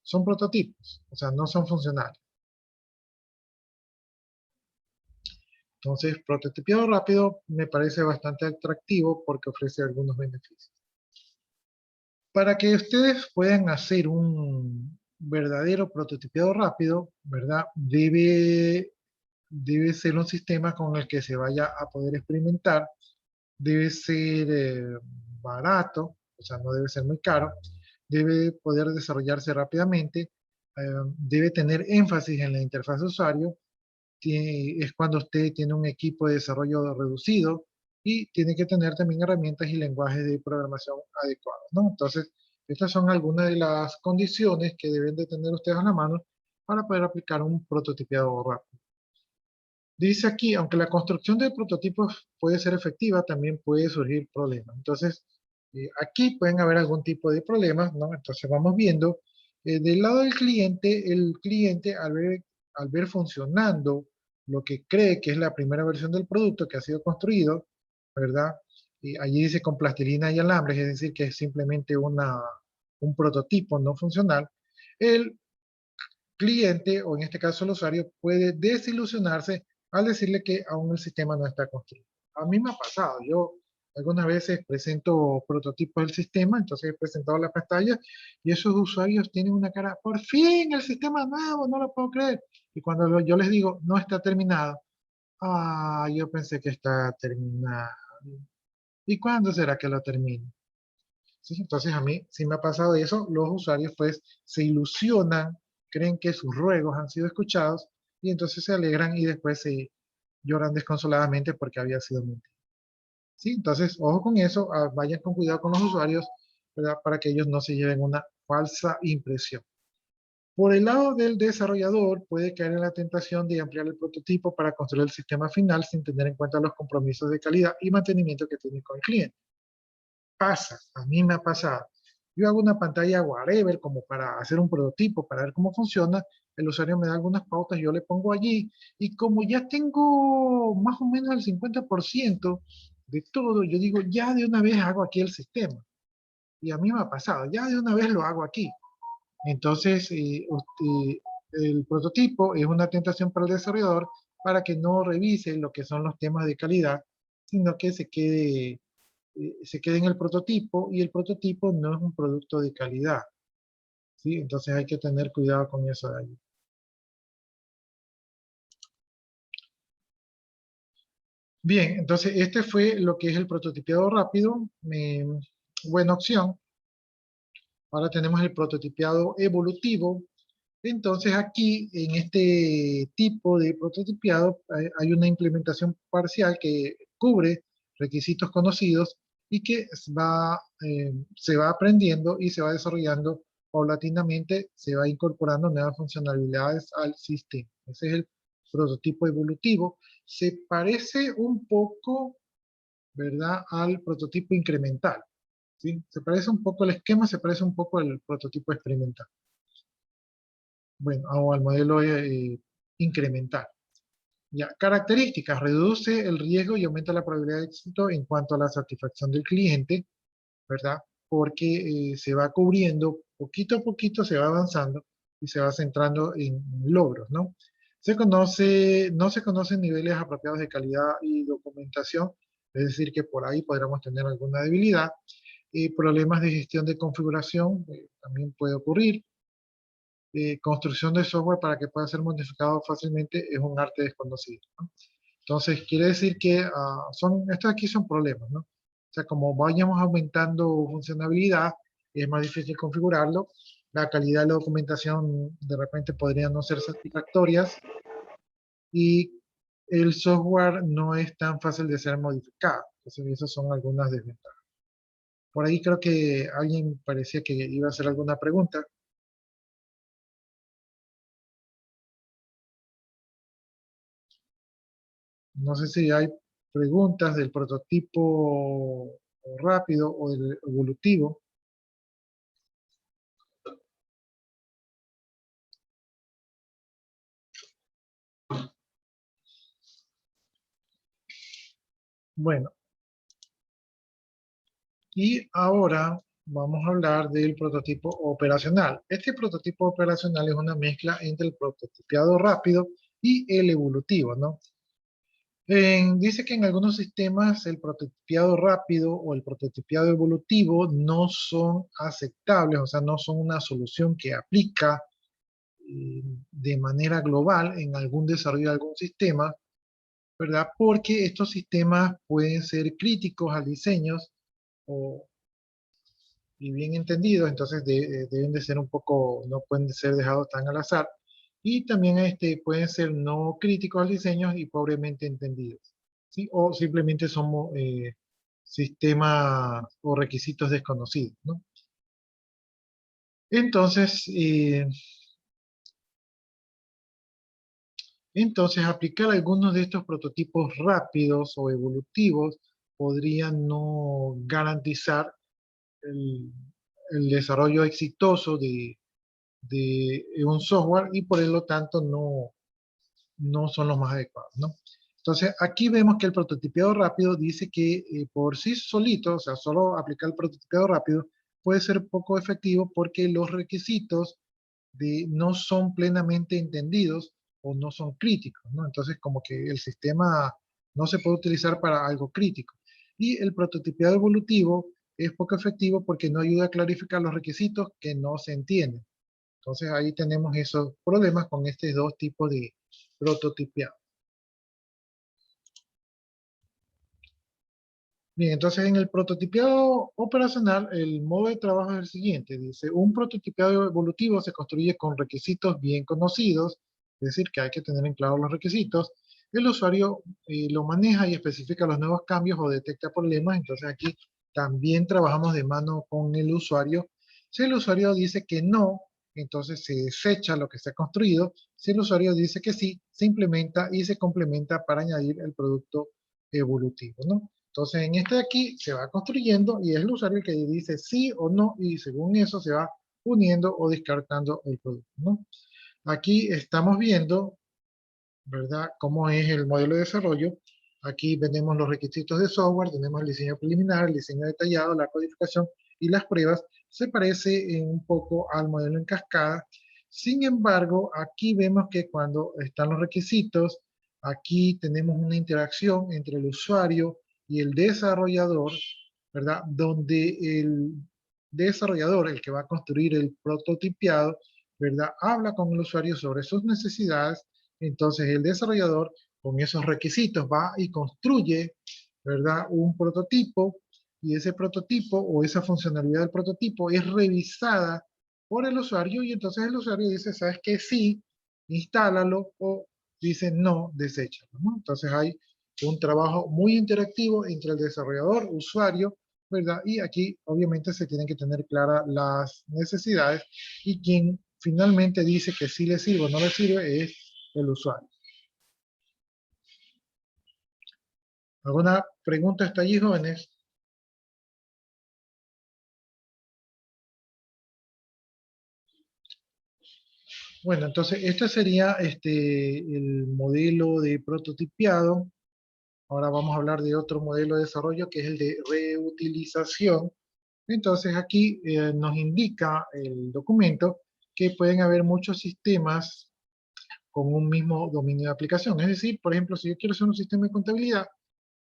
son prototipos, o sea, no son funcionales. Entonces, prototipiado rápido me parece bastante atractivo porque ofrece algunos beneficios. Para que ustedes puedan hacer un verdadero prototipiado rápido, ¿verdad? Debe ser un sistema con el que se vaya a poder experimentar. Debe ser barato, o sea, no debe ser muy caro. Debe poder desarrollarse rápidamente. Debe tener énfasis en la interfaz de usuario. Es cuando usted tiene un equipo de desarrollo reducido y tiene que tener también herramientas y lenguajes de programación adecuados, ¿no? Entonces, estas son algunas de las condiciones que deben de tener ustedes a la mano para poder aplicar un prototipiado rápido. Dice aquí, aunque la construcción de prototipos puede ser efectiva, también puede surgir problemas. Entonces, aquí pueden haber algún tipo de problemas, ¿no? Entonces vamos viendo. Del lado del cliente, el cliente al ver funcionando lo que cree que es la primera versión del producto que ha sido construido, ¿verdad? Y allí dice con plastilina y alambres, es decir, que es simplemente un prototipo no funcional. El cliente, o en este caso el usuario, puede desilusionarse al decirle que aún el sistema no está construido. A mí me ha pasado, yo algunas veces presento prototipos del sistema, entonces he presentado la pantalla y esos usuarios tienen una cara: por fin el sistema nuevo, no lo puedo creer. Y cuando yo les digo, no está terminado, yo pensé que está terminado. ¿Y cuándo será que lo termine? ¿Sí? Entonces a mí sí me ha pasado eso. Los usuarios pues se ilusionan, creen que sus ruegos han sido escuchados y entonces se alegran y después se lloran desconsoladamente porque había sido mentira. ¿Sí? Entonces, ojo con eso, vayan con cuidado con los usuarios, ¿verdad? Para que ellos no se lleven una falsa impresión. Por el lado del desarrollador, puede caer en la tentación de ampliar el prototipo para construir el sistema final sin tener en cuenta los compromisos de calidad y mantenimiento que tiene con el cliente. Pasa, a mí me ha pasado. Yo hago una pantalla whatever como para hacer un prototipo, para ver cómo funciona. El usuario me da algunas pautas, yo le pongo allí. Y como ya tengo más o menos el 50% de todo, yo digo, ya de una vez hago aquí el sistema. Y a mí me ha pasado, ya de una vez lo hago aquí. Entonces, el prototipo es una tentación para el desarrollador para que no revise lo que son los temas de calidad, sino que se quede en el prototipo, y el prototipo no es un producto de calidad, ¿sí? Entonces hay que tener cuidado con eso de ahí. Bien, entonces este fue lo que es el prototipiado rápido. Buena opción. Ahora tenemos el prototipiado evolutivo. Entonces aquí, en este tipo de prototipiado, hay una implementación parcial que cubre requisitos conocidos y que se va aprendiendo y se va desarrollando paulatinamente, se va incorporando nuevas funcionalidades al sistema. Ese es el prototipo evolutivo. Se parece un poco, ¿verdad?, al prototipo incremental, ¿sí? Se parece un poco, el esquema se parece un poco al prototipo experimental. Bueno, o al modelo incremental. Ya, características: reduce el riesgo y aumenta la probabilidad de éxito en cuanto a la satisfacción del cliente, ¿verdad? Porque se va cubriendo, poquito a poquito se va avanzando y se va centrando en logros, ¿no? No se conocen niveles apropiados de calidad y documentación, es decir, que por ahí podríamos tener alguna debilidad. Problemas de gestión de configuración también puede ocurrir. Construcción de software para que pueda ser modificado fácilmente es un arte desconocido, ¿no? Entonces, quiere decir que estos aquí son problemas, ¿no? O sea, como vayamos aumentando funcionalidad, es más difícil configurarlo. La calidad de la documentación de repente podría no ser satisfactorias y el software no es tan fácil de ser modificado. Entonces, esas son algunas desventajas. Por ahí creo que alguien parecía que iba a hacer alguna pregunta. No sé si hay preguntas del prototipo rápido o del evolutivo. Bueno, y ahora vamos a hablar del prototipo operacional. Este prototipo operacional es una mezcla entre el prototipiado rápido y el evolutivo, ¿no? Dice que en algunos sistemas el prototipiado rápido o el prototipiado evolutivo no son aceptables, o sea, no son una solución que aplica de manera global en algún desarrollo de algún sistema, ¿verdad? Porque estos sistemas pueden ser críticos al diseño y bien entendidos, entonces deben de ser un poco, no pueden ser dejados tan al azar. Y también pueden ser no críticos al diseño y pobremente entendidos, ¿sí? O simplemente somos sistemas o requisitos desconocidos, ¿no? Entonces, aplicar algunos de estos prototipos rápidos o evolutivos podría no garantizar el desarrollo exitoso de un software y por lo tanto no son los más adecuados, ¿no? Entonces, aquí vemos que el prototipiado rápido dice que por sí solito, o sea, solo aplicar el prototipiado rápido puede ser poco efectivo porque los requisitos no son plenamente entendidos o no son críticos, ¿no? Entonces, como que el sistema no se puede utilizar para algo crítico. Y el prototipiado evolutivo es poco efectivo porque no ayuda a clarificar los requisitos que no se entienden. Entonces, ahí tenemos esos problemas con estos dos tipos de prototipiado. Bien, entonces en el prototipiado operacional, el modo de trabajo es el siguiente. Dice, un prototipiado evolutivo se construye con requisitos bien conocidos, es decir, que hay que tener en claro los requisitos. El usuario lo maneja y especifica los nuevos cambios o detecta problemas. Entonces aquí también trabajamos de mano con el usuario. Si el usuario dice que no, entonces se desecha lo que se ha construido. Si el usuario dice que sí, se implementa y se complementa para añadir el producto evolutivo, ¿no? Entonces, en este de aquí se va construyendo y es el usuario el que dice sí o no, y según eso se va uniendo o descartando el producto, ¿no? Aquí estamos viendo, ¿verdad?, cómo es el modelo de desarrollo. Aquí tenemos los requisitos de software, tenemos el diseño preliminar, el diseño detallado, la codificación y las pruebas. Se parece un poco al modelo en cascada. Sin embargo, aquí vemos que cuando están los requisitos, aquí tenemos una interacción entre el usuario y el desarrollador, ¿verdad? Donde el desarrollador, el que va a construir el prototipiado, ¿verdad?, habla con el usuario sobre sus necesidades. Entonces el desarrollador con esos requisitos va y construye, ¿verdad?, un prototipo, y ese prototipo o esa funcionalidad del prototipo es revisada por el usuario y entonces el usuario dice, ¿sabes qué? Sí, instálalo, o dice no, deséchalo, ¿no? Entonces hay un trabajo muy interactivo entre el desarrollador, usuario, ¿verdad? Y aquí obviamente se tienen que tener claras las necesidades y quien finalmente dice que sí le sirve o no le sirve es el usuario. ¿Alguna pregunta hasta allí, jóvenes? Bueno, entonces este sería el modelo de prototipiado. Ahora vamos a hablar de otro modelo de desarrollo que es el de reutilización. Entonces aquí nos indica el documento que pueden haber muchos sistemas con un mismo dominio de aplicación. Es decir, por ejemplo, si yo quiero hacer un sistema de contabilidad,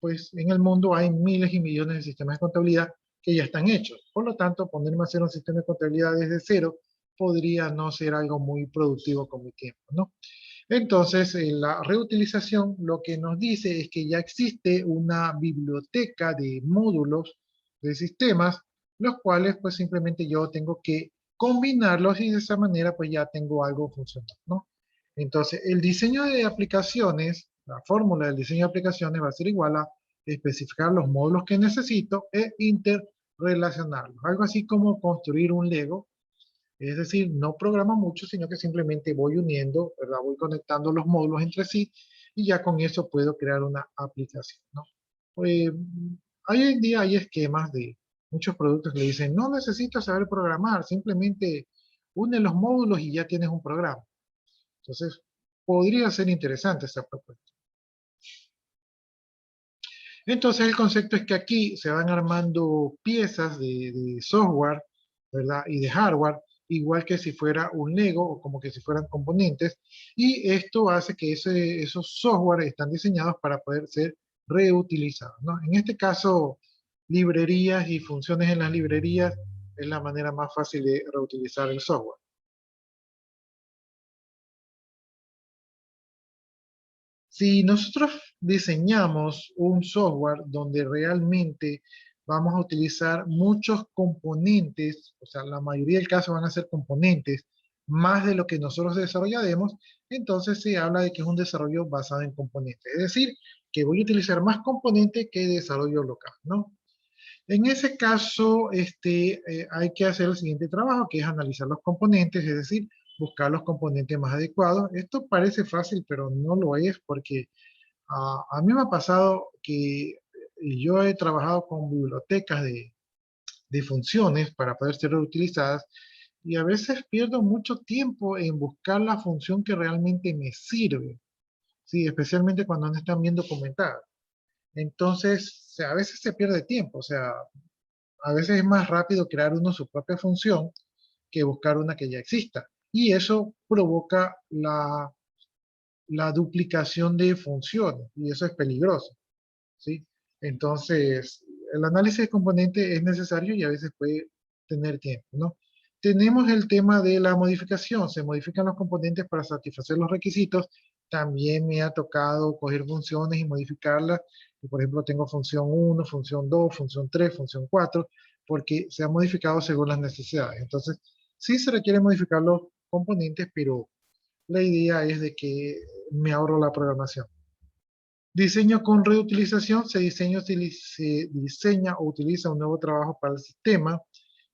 pues en el mundo hay miles y millones de sistemas de contabilidad que ya están hechos. Por lo tanto, ponerme a hacer un sistema de contabilidad desde cero podría no ser algo muy productivo con mi tiempo, ¿no? Entonces, la reutilización lo que nos dice es que ya existe una biblioteca de módulos de sistemas, los cuales pues simplemente yo tengo que combinarlos y de esa manera pues ya tengo algo funcionando, ¿no? Entonces, el diseño de aplicaciones, la fórmula del diseño de aplicaciones va a ser igual a especificar los módulos que necesito e interrelacionarlos. Algo así como construir un Lego. Es decir, no programo mucho, sino que simplemente voy uniendo, ¿verdad? Voy conectando los módulos entre sí y ya con eso puedo crear una aplicación, ¿no? Hoy en día hay esquemas de muchos productos que le dicen, no necesitas saber programar, simplemente une los módulos y ya tienes un programa. Entonces, podría ser interesante esta propuesta. Entonces, el concepto es que aquí se van armando piezas de software, ¿verdad? Y de hardware, igual que si fuera un Lego o como que si fueran componentes. Y esto hace que esos software están diseñados para poder ser reutilizados, ¿no? En este caso, librerías y funciones en las librerías es la manera más fácil de reutilizar el software. Si nosotros diseñamos un software donde realmente vamos a utilizar muchos componentes, o sea, la mayoría del caso van a ser componentes, más de lo que nosotros desarrollaremos, entonces se habla de que es un desarrollo basado en componentes. Es decir, que voy a utilizar más componentes que desarrollo local, ¿no? En ese caso, hay que hacer el siguiente trabajo, que es analizar los componentes, es decir, buscar los componentes más adecuados. Esto parece fácil, pero no lo es porque a mí me ha pasado que yo he trabajado con bibliotecas de funciones para poder ser reutilizadas y a veces pierdo mucho tiempo en buscar la función que realmente me sirve, ¿sí? Especialmente cuando no están bien documentadas. Entonces, o sea, a veces se pierde tiempo, o sea, a veces es más rápido crear uno su propia función que buscar una que ya exista. Y eso provoca la duplicación de funciones y eso es peligroso, ¿sí? Entonces, el análisis de componentes es necesario y a veces puede tener tiempo, ¿no? Tenemos el tema de la modificación. Se modifican los componentes para satisfacer los requisitos. También me ha tocado coger funciones y modificarlas. Por ejemplo, tengo función 1, función 2, función 3, función 4, porque se ha modificado según las necesidades. Entonces, sí se requiere modificar los componentes, pero la idea es de que me ahorro la programación. Diseño con reutilización, se diseña o utiliza un nuevo trabajo para el sistema,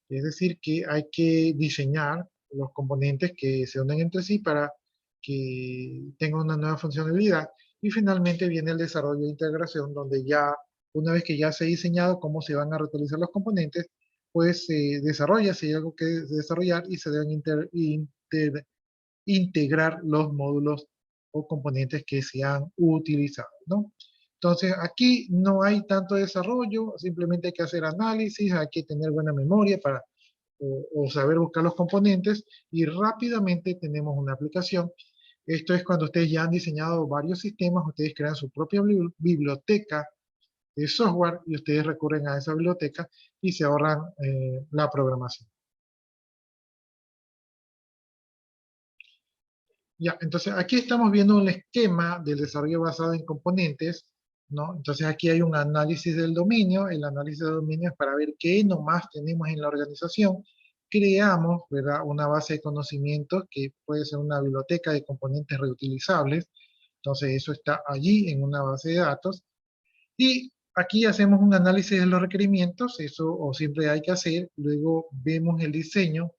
es decir, que hay que diseñar los componentes que se unen entre sí para que tengan una nueva funcionalidad. Y finalmente viene el desarrollo de integración, donde ya, una vez que ya se ha diseñado cómo se van a reutilizar los componentes, pues se desarrolla, si hay algo que desarrollar, y se deben integrar los módulos o componentes que se han utilizado, ¿no? Entonces, aquí no hay tanto desarrollo, simplemente hay que hacer análisis, hay que tener buena memoria para o saber buscar los componentes, y rápidamente tenemos una aplicación. Esto es cuando ustedes ya han diseñado varios sistemas, ustedes crean su propia biblioteca de software y ustedes recurren a esa biblioteca y se ahorran la programación. Ya, entonces aquí estamos viendo un esquema del desarrollo basado en componentes, ¿no? Entonces aquí hay un análisis del dominio. El análisis del dominio es para ver qué nomás tenemos en la organización. Creamos, ¿verdad?, una base de conocimientos que puede ser una biblioteca de componentes reutilizables. Entonces eso está allí en una base de datos. Y aquí hacemos un análisis de los requerimientos, eso o siempre hay que hacer. Luego vemos el diseño.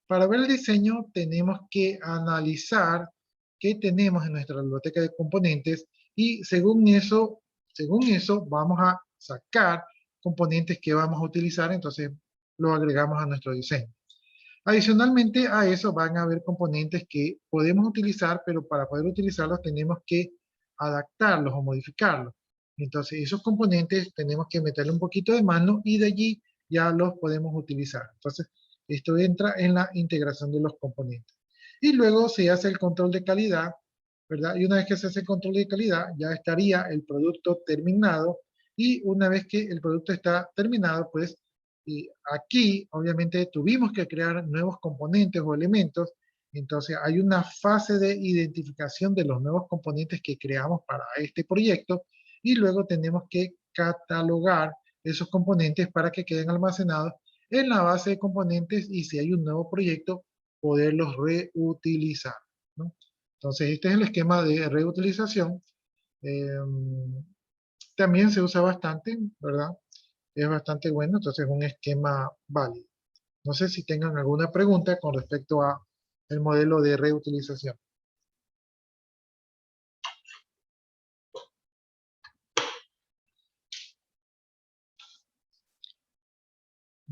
Para ver el diseño tenemos que analizar qué tenemos en nuestra biblioteca de componentes, y según eso vamos a sacar componentes que vamos a utilizar, entonces lo agregamos a nuestro diseño. Adicionalmente a eso van a haber componentes que podemos utilizar, pero para poder utilizarlos tenemos que adaptarlos o modificarlos. Entonces esos componentes tenemos que meterle un poquito de mano y de allí ya los podemos utilizar. Entonces esto entra en la integración de los componentes. Y luego se hace el control de calidad, ¿verdad? Y una vez que se hace el control de calidad, ya estaría el producto terminado. Y una vez que el producto está terminado, pues aquí obviamente tuvimos que crear nuevos componentes o elementos. Entonces hay una fase de identificación de los nuevos componentes que creamos para este proyecto, y luego tenemos que catalogar esos componentes para que queden almacenados en la base de componentes, y si hay un nuevo proyecto, poderlos reutilizar, ¿no? Entonces este es el esquema de reutilización. También se usa bastante, ¿verdad? Es bastante bueno, entonces es un esquema válido. No sé si tengan alguna pregunta con respecto a el modelo de reutilización.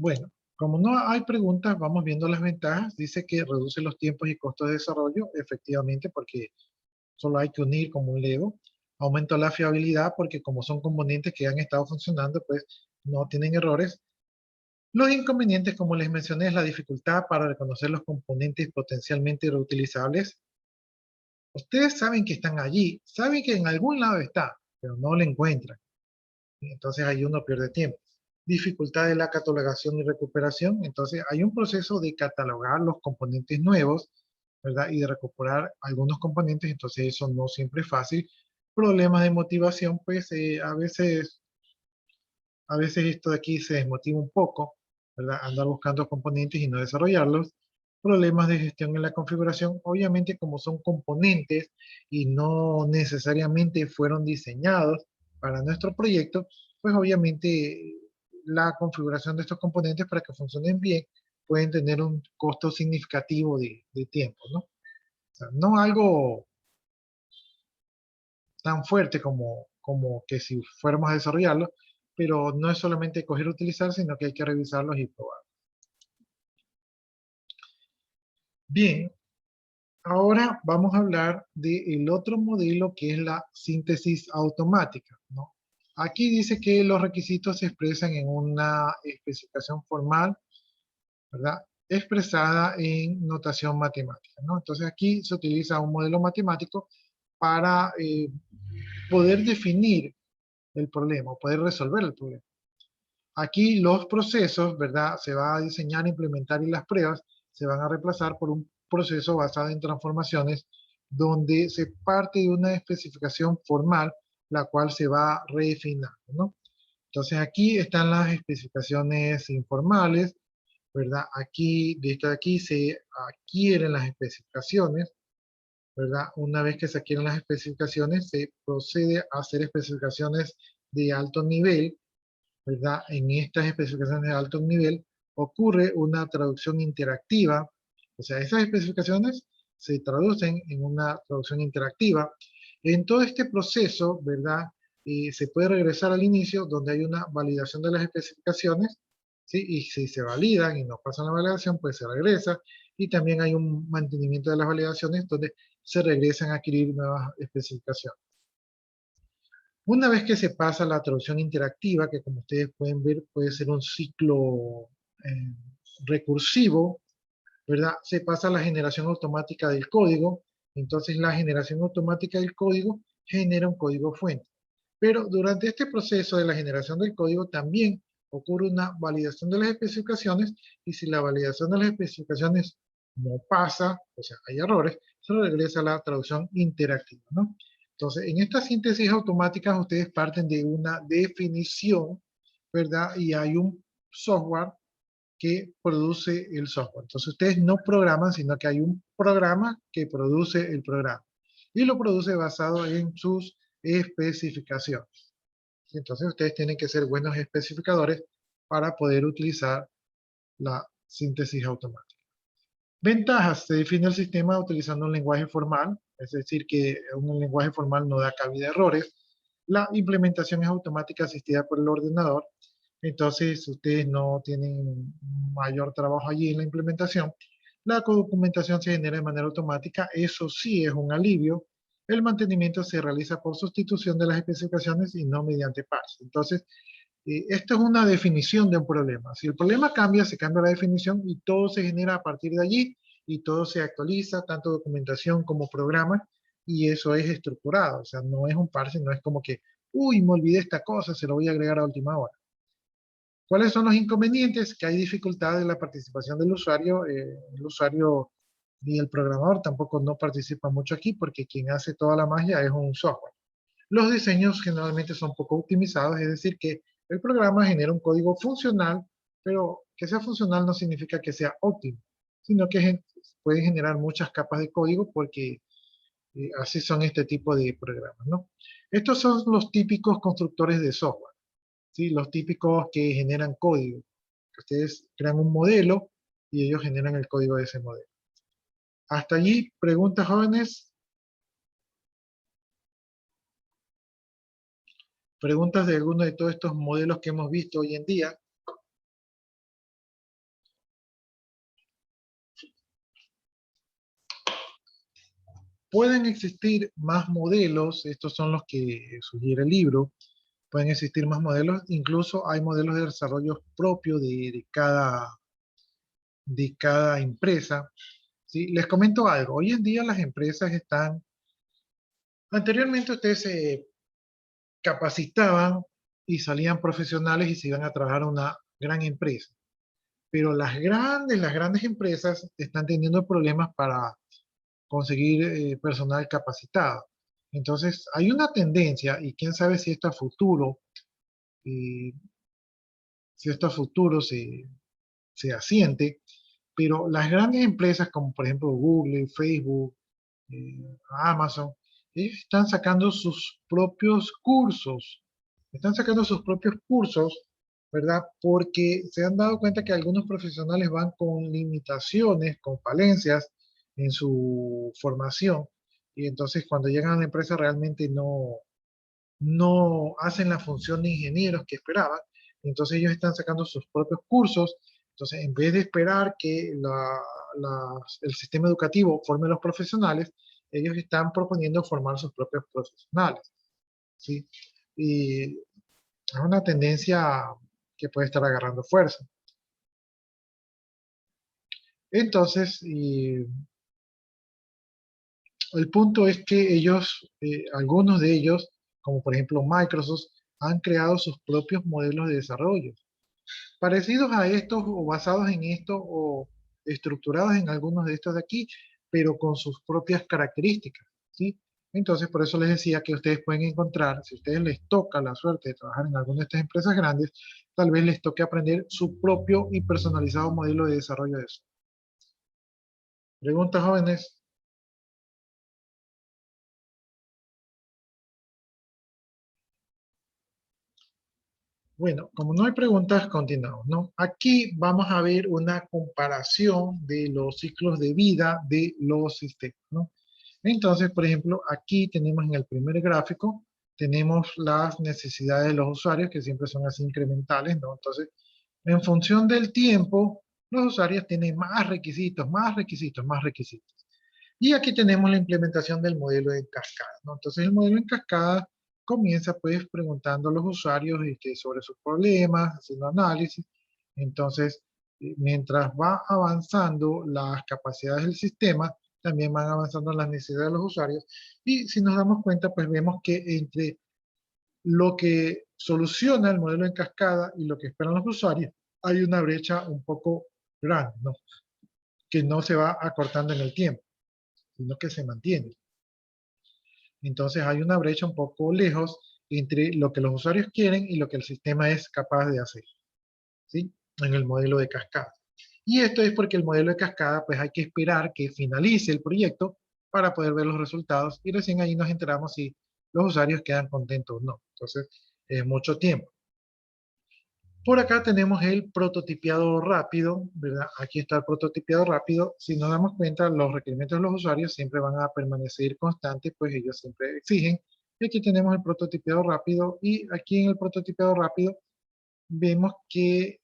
Bueno, como no hay preguntas, vamos viendo las ventajas. Dice que reduce los tiempos y costos de desarrollo, efectivamente, porque solo hay que unir como un Lego. Aumenta la fiabilidad porque como son componentes que han estado funcionando, pues no tienen errores. Los inconvenientes, como les mencioné, es la dificultad para reconocer los componentes potencialmente reutilizables. Ustedes saben que están allí, saben que en algún lado está, pero no lo encuentran. Entonces ahí uno pierde tiempo. Dificultad de la catalogación y recuperación. Entonces hay un proceso de catalogar los componentes nuevos, ¿verdad? Y de recuperar algunos componentes, entonces eso no siempre es fácil. Problemas de motivación, pues a veces esto de aquí se desmotiva un poco, ¿verdad? Andar buscando componentes y no desarrollarlos. Problemas de gestión en la configuración, obviamente como son componentes y no necesariamente fueron diseñados para nuestro proyecto, pues obviamente la configuración de estos componentes para que funcionen bien pueden tener un costo significativo de tiempo, ¿no? O sea, no algo tan fuerte como que si fuéramos a desarrollarlo, pero no es solamente coger y utilizar, sino que hay que revisarlos y probar. Bien, ahora vamos a hablar del otro modelo, que es la síntesis automática, ¿no? Aquí dice que los requisitos se expresan en una especificación formal, ¿verdad? Expresada en notación matemática, ¿no? Entonces aquí se utiliza un modelo matemático para poder definir el problema, o poder resolver el problema. Aquí los procesos, ¿verdad? Se va a diseñar, implementar, y las pruebas se van a reemplazar por un proceso basado en transformaciones, donde se parte de una especificación formal, la cual se va refinando, ¿no? Entonces aquí están las especificaciones informales, ¿verdad? Aquí, de esta de aquí se adquieren las especificaciones, ¿verdad? Una vez que se adquieren las especificaciones, se procede a hacer especificaciones de alto nivel, ¿verdad? En estas especificaciones de alto nivel ocurre una traducción interactiva, O sea, esas especificaciones se traducen en una traducción interactiva. En todo este proceso, ¿verdad? Se puede regresar al inicio donde hay una validación de las especificaciones, ¿sí? Y si se validan y no pasan la validación, pues se regresa. Y también hay un mantenimiento de las validaciones donde se regresan a adquirir nuevas especificaciones. Una vez que se pasa la traducción interactiva, que como ustedes pueden ver puede ser un ciclo recursivo, ¿verdad? Se pasa a la generación automática del código. Entonces la generación automática del código genera un código fuente. Pero durante este proceso de la generación del código también ocurre una validación de las especificaciones, y si la validación de las especificaciones no pasa, o sea, hay errores, se regresa a la traducción interactiva, ¿no? Entonces, en estas síntesis automáticas ustedes parten de una definición, ¿verdad? Y hay un software que produce el software. Entonces ustedes no programan, sino que hay un programa que produce el programa. Y lo produce basado en sus especificaciones. Entonces ustedes tienen que ser buenos especificadores para poder utilizar la síntesis automática. Ventajas: se define el sistema utilizando un lenguaje formal, es decir, que un lenguaje formal no da cabida a errores. La implementación es automática asistida por el ordenador, entonces ustedes no tienen mayor trabajo allí en la implementación. La documentación se genera de manera automática, eso sí es un alivio. El mantenimiento se realiza por sustitución de las especificaciones y no mediante parse. Entonces, esto es una definición de un problema. Si el problema cambia, se cambia la definición y todo se genera a partir de allí y todo se actualiza, tanto documentación como programa, y eso es estructurado. O sea, no es un parse, no es como que, uy, me olvidé esta cosa, se lo voy a agregar a última hora. ¿Cuáles son los inconvenientes? Que hay dificultad en la participación del usuario. El usuario ni el programador tampoco no participa mucho aquí porque quien hace toda la magia es un software. Los diseños generalmente son poco optimizados, es decir, que el programa genera un código funcional, pero que sea funcional no significa que sea óptimo, sino que puede generar muchas capas de código porque así son este tipo de programas, ¿no? Estos son los típicos constructores de software, ¿sí? Los típicos que generan código. Ustedes crean un modelo y ellos generan el código de ese modelo. Hasta allí, preguntas, jóvenes. Preguntas de alguno de todos estos modelos que hemos visto hoy en día. Pueden existir más modelos, estos son los que sugiere el libro. Pueden existir más modelos, incluso hay modelos de desarrollo propio de cada empresa. ¿Sí? Les comento algo, hoy en día las empresas están, anteriormente ustedes se capacitaban y salían profesionales y se iban a trabajar a una gran empresa. Pero las grandes empresas están teniendo problemas para conseguir personal capacitado. Entonces, hay una tendencia, y quién sabe si esto a futuro, eh, se asiente, pero las grandes empresas como por ejemplo Google, Facebook, Amazon, ellos están sacando sus propios cursos, ¿verdad? Porque se han dado cuenta que algunos profesionales van con limitaciones, con falencias en su formación, y entonces cuando llegan a la empresa realmente no hacen la función de ingenieros que esperaban, entonces ellos están sacando sus propios cursos. Entonces en vez de esperar que el sistema educativo forme los profesionales, ellos están proponiendo formar sus propios profesionales, ¿sí? Y es una tendencia que puede estar agarrando fuerza. Entonces, el punto es que ellos, algunos de ellos, como por ejemplo Microsoft, han creado sus propios modelos de desarrollo, parecidos a estos o basados en esto o estructurados en algunos de estos de aquí, pero con sus propias características, ¿sí? Entonces, por eso les decía que ustedes pueden encontrar, si a ustedes les toca la suerte de trabajar en alguna de estas empresas grandes, tal vez les toque aprender su propio y personalizado modelo de desarrollo de eso. ¿Preguntas, jóvenes? Bueno, como no hay preguntas, continuamos, ¿no? Aquí vamos a ver una comparación de los ciclos de vida de los sistemas, ¿no? Entonces, por ejemplo, aquí tenemos en el primer gráfico, tenemos las necesidades de los usuarios, que siempre son así incrementales, ¿no? Entonces, en función del tiempo, los usuarios tienen más requisitos, más requisitos, más requisitos. Y aquí tenemos la implementación del modelo en cascada, ¿no? Entonces, el modelo en cascada comienza pues preguntando a los usuarios sobre sus problemas, haciendo análisis. Entonces, mientras va avanzando las capacidades del sistema, también van avanzando las necesidades de los usuarios. Y si nos damos cuenta, pues vemos que entre lo que soluciona el modelo en cascada y lo que esperan los usuarios, hay una brecha un poco grande, ¿no? Que no se va acortando en el tiempo, sino que se mantiene. Entonces hay una brecha un poco lejos entre lo que los usuarios quieren y lo que el sistema es capaz de hacer, ¿sí? En el modelo de cascada. Y esto es porque el modelo de cascada, pues hay que esperar que finalice el proyecto para poder ver los resultados y recién ahí nos enteramos si los usuarios quedan contentos o no. Entonces, es mucho tiempo. Por acá tenemos el prototipiado rápido, ¿verdad? Aquí está el prototipiado rápido. Si nos damos cuenta, los requerimientos de los usuarios siempre van a permanecer constantes, pues ellos siempre exigen. Y aquí tenemos el prototipiado rápido y aquí en el prototipiado rápido vemos que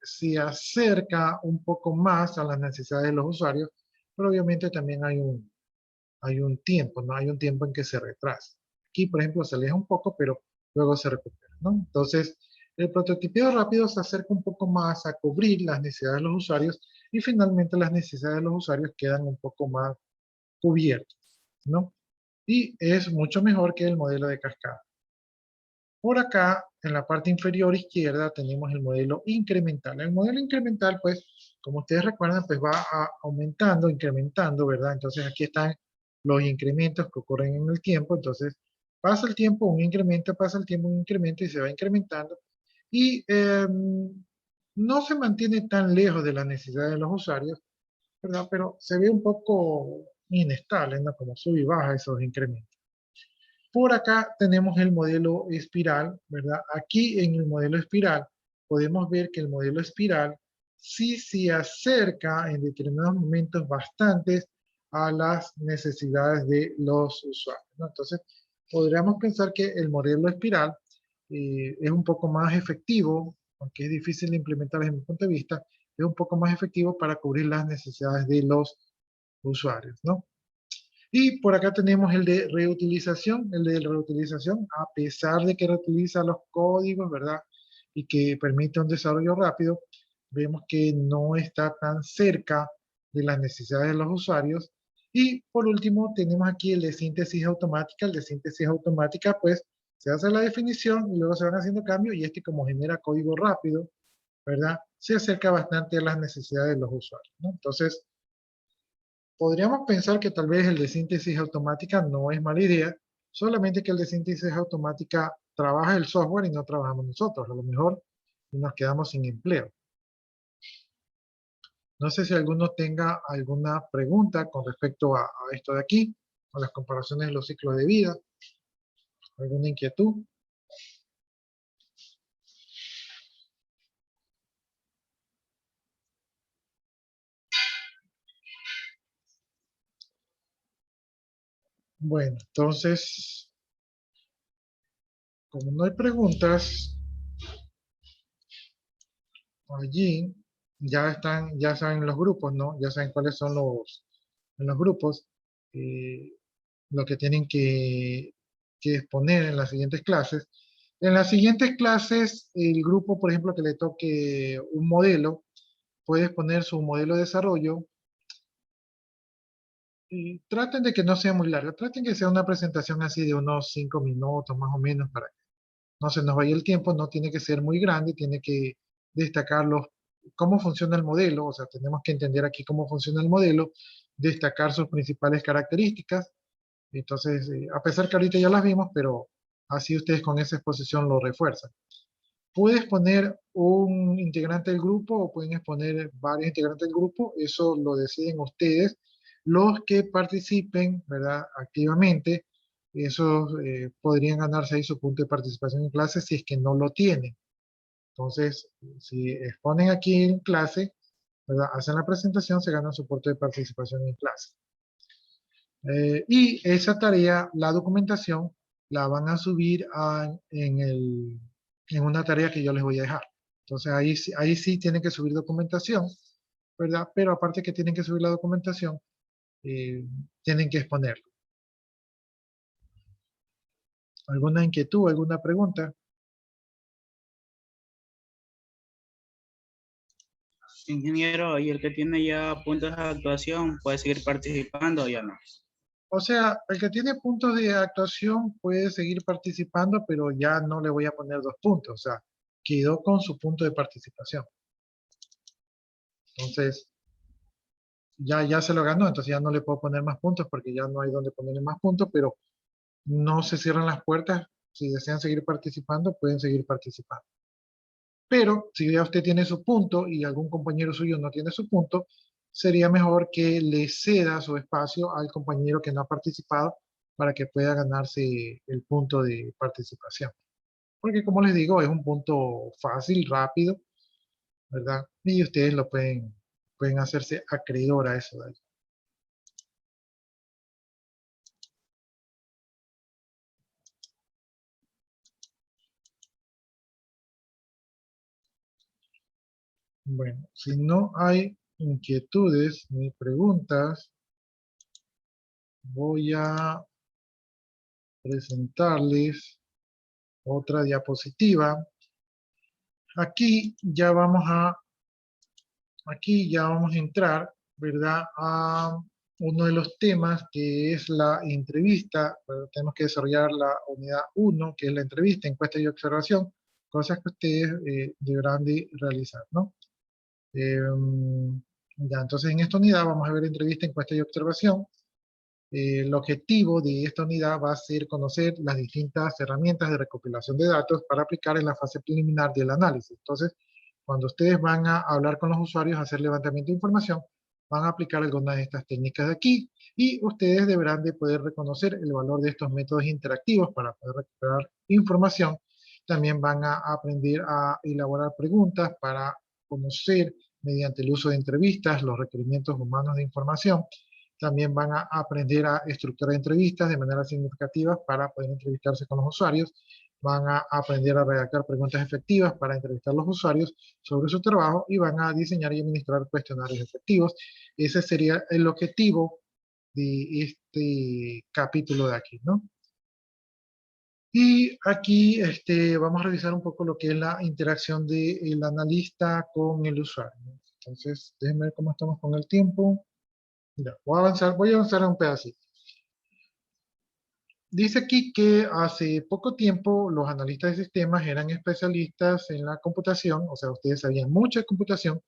se acerca un poco más a las necesidades de los usuarios, pero obviamente también hay un tiempo, ¿no? Hay un tiempo en que se retrasa. Aquí, por ejemplo, se aleja un poco, pero luego se recupera, ¿no? Entonces, el prototipado rápido se acerca un poco más a cubrir las necesidades de los usuarios y finalmente las necesidades de los usuarios quedan un poco más cubiertas, ¿no? Y es mucho mejor que el modelo de cascada. Por acá, en la parte inferior izquierda, tenemos el modelo incremental. El modelo incremental, pues, como ustedes recuerdan, pues va aumentando, incrementando, ¿verdad? Entonces aquí están los incrementos que ocurren en el tiempo. Entonces, pasa el tiempo, un incremento, pasa el tiempo, un incremento y se va incrementando. Y no se mantiene tan lejos de las necesidades de los usuarios, ¿verdad? Pero se ve un poco inestable, ¿no? Como sube y baja esos incrementos. Por acá tenemos el modelo espiral, ¿verdad? Aquí en el modelo espiral podemos ver que el modelo espiral sí se acerca en determinados momentos bastantes a las necesidades de los usuarios, ¿no? Entonces, podríamos pensar que el modelo espiral es un poco más efectivo, aunque es difícil de implementar desde mi punto de vista, es un poco más efectivo para cubrir las necesidades de los usuarios, ¿no? Y por acá tenemos el de reutilización. El de reutilización, a pesar de que reutiliza los códigos, ¿verdad? Y que permite un desarrollo rápido, vemos que no está tan cerca de las necesidades de los usuarios. Y por último, tenemos aquí el de síntesis automática. El de síntesis automática, pues, se hace la definición y luego se van haciendo cambios y este como genera código rápido, ¿verdad? Se acerca bastante a las necesidades de los usuarios, ¿no? Entonces, podríamos pensar que tal vez el de síntesis automática no es mala idea, solamente que el de síntesis automática trabaja el software y no trabajamos nosotros. A lo mejor nos quedamos sin empleo. No sé si alguno tenga alguna pregunta con respecto a esto de aquí, a las comparaciones de los ciclos de vida, alguna inquietud. Bueno, entonces, como no hay preguntas, allí ya saben los grupos, ¿no? Ya saben cuáles son los grupos, lo que tienen que exponer en las siguientes clases. En las siguientes clases, el grupo, por ejemplo, que le toque un modelo, puede exponer su modelo de desarrollo. Y traten de que no sea muy larga, traten que sea una presentación así de unos 5 minutos más o menos para que no se nos vaya el tiempo, no tiene que ser muy grande, tiene que destacar cómo funciona el modelo, o sea, tenemos que entender aquí cómo funciona el modelo, destacar sus principales características. Entonces, a pesar que ahorita ya las vimos, pero así ustedes con esa exposición lo refuerzan. Puedes poner un integrante del grupo o pueden exponer varios integrantes del grupo, eso lo deciden ustedes. Los que participen, ¿verdad? Activamente, esos podrían ganarse ahí su punto de participación en clase si es que no lo tienen. Entonces, si exponen aquí en clase, ¿verdad? Hacen la presentación, se ganan soporte de participación en clase. Y esa tarea, la documentación, la van a subir en una tarea que yo les voy a dejar. Entonces ahí sí tienen que subir documentación, ¿verdad? Pero aparte que tienen que subir la documentación, tienen que exponerlo. ¿Alguna inquietud, alguna pregunta? Ingeniero, y el que tiene ya puntos de actuación puede seguir participando o ya no. O sea, el que tiene puntos de actuación puede seguir participando, pero ya no le voy a poner 2 puntos. O sea, quedó con su punto de participación. Entonces, ya se lo ganó, entonces ya no le puedo poner más puntos porque ya no hay donde ponerle más puntos, pero no se cierran las puertas. Si desean seguir participando, pueden seguir participando. Pero si ya usted tiene su punto y algún compañero suyo no tiene su punto, sería mejor que le ceda su espacio al compañero que no ha participado para que pueda ganarse el punto de participación. Porque como les digo, es un punto fácil, rápido, ¿verdad? Y ustedes lo pueden hacerse acreedor a eso de ahí. Bueno, si no hay inquietudes ni preguntas, voy a presentarles otra diapositiva. Aquí ya vamos a entrar, ¿verdad? A uno de los temas que es la entrevista. Tenemos que desarrollar la unidad 1, que es la entrevista, encuesta y observación, cosas que ustedes deberán de realizar, ¿no? Ya, entonces en esta unidad vamos a ver entrevista, encuesta y observación. El objetivo de esta unidad va a ser conocer las distintas herramientas de recopilación de datos para aplicar en la fase preliminar del análisis. Entonces, cuando ustedes van a hablar con los usuarios, a hacer levantamiento de información, van a aplicar algunas de estas técnicas de aquí y ustedes deberán de poder reconocer el valor de estos métodos interactivos para poder recuperar información. También van a aprender a elaborar preguntas para conocer mediante el uso de entrevistas los requerimientos humanos de información. También van a aprender a estructurar entrevistas de manera significativa para poder entrevistarse con los usuarios. Van a aprender a redactar preguntas efectivas para entrevistar a los usuarios sobre su trabajo y van a diseñar y administrar cuestionarios efectivos. Ese sería el objetivo de este capítulo de aquí, ¿no? Y aquí vamos a revisar un poco lo que es la interacción del analista con el usuario. Entonces, déjenme ver cómo estamos con el tiempo. Ya, voy a avanzar un pedacito. Dice aquí que hace poco tiempo los analistas de sistemas eran especialistas en la computación, o sea, ustedes sabían mucho de computación,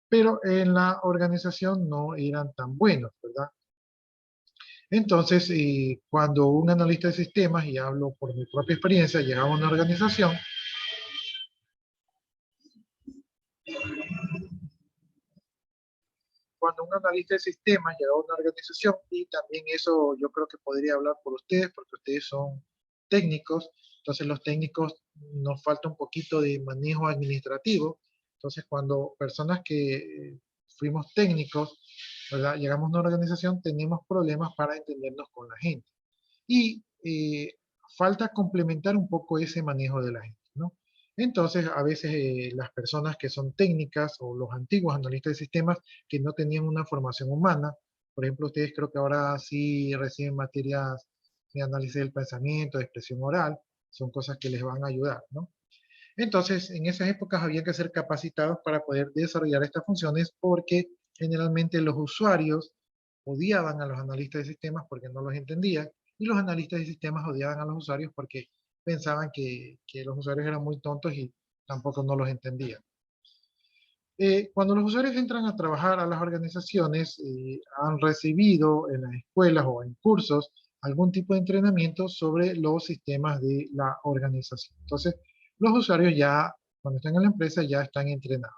pero en la organización no eran tan buenos, ¿verdad? Entonces, cuando un analista de sistemas, y hablo por mi propia experiencia, llegaba a una organización, cuando un analista de sistemas llega a una organización, y también eso yo creo que podría hablar por ustedes, porque ustedes son técnicos, entonces los técnicos nos falta un poquito de manejo administrativo, entonces cuando personas que fuimos técnicos, ¿verdad? Llegamos a una organización, tenemos problemas para entendernos con la gente. Y falta complementar un poco ese manejo de la gente, ¿no? Entonces, a veces las personas que son técnicas o los antiguos analistas de sistemas que no tenían una formación humana, por ejemplo, ustedes creo que ahora sí reciben materias de análisis del pensamiento, de expresión oral, son cosas que les van a ayudar, ¿no? Entonces, en esas épocas había que ser capacitados para poder desarrollar estas funciones porque generalmente los usuarios odiaban a los analistas de sistemas porque no los entendían y los analistas de sistemas odiaban a los usuarios porque pensaban que los usuarios eran muy tontos y tampoco no los entendían. Cuando los usuarios entran a trabajar a las organizaciones, han recibido en las escuelas o en cursos algún tipo de entrenamiento sobre los sistemas de la organización. Entonces, los usuarios ya, cuando están en la empresa, ya están entrenados.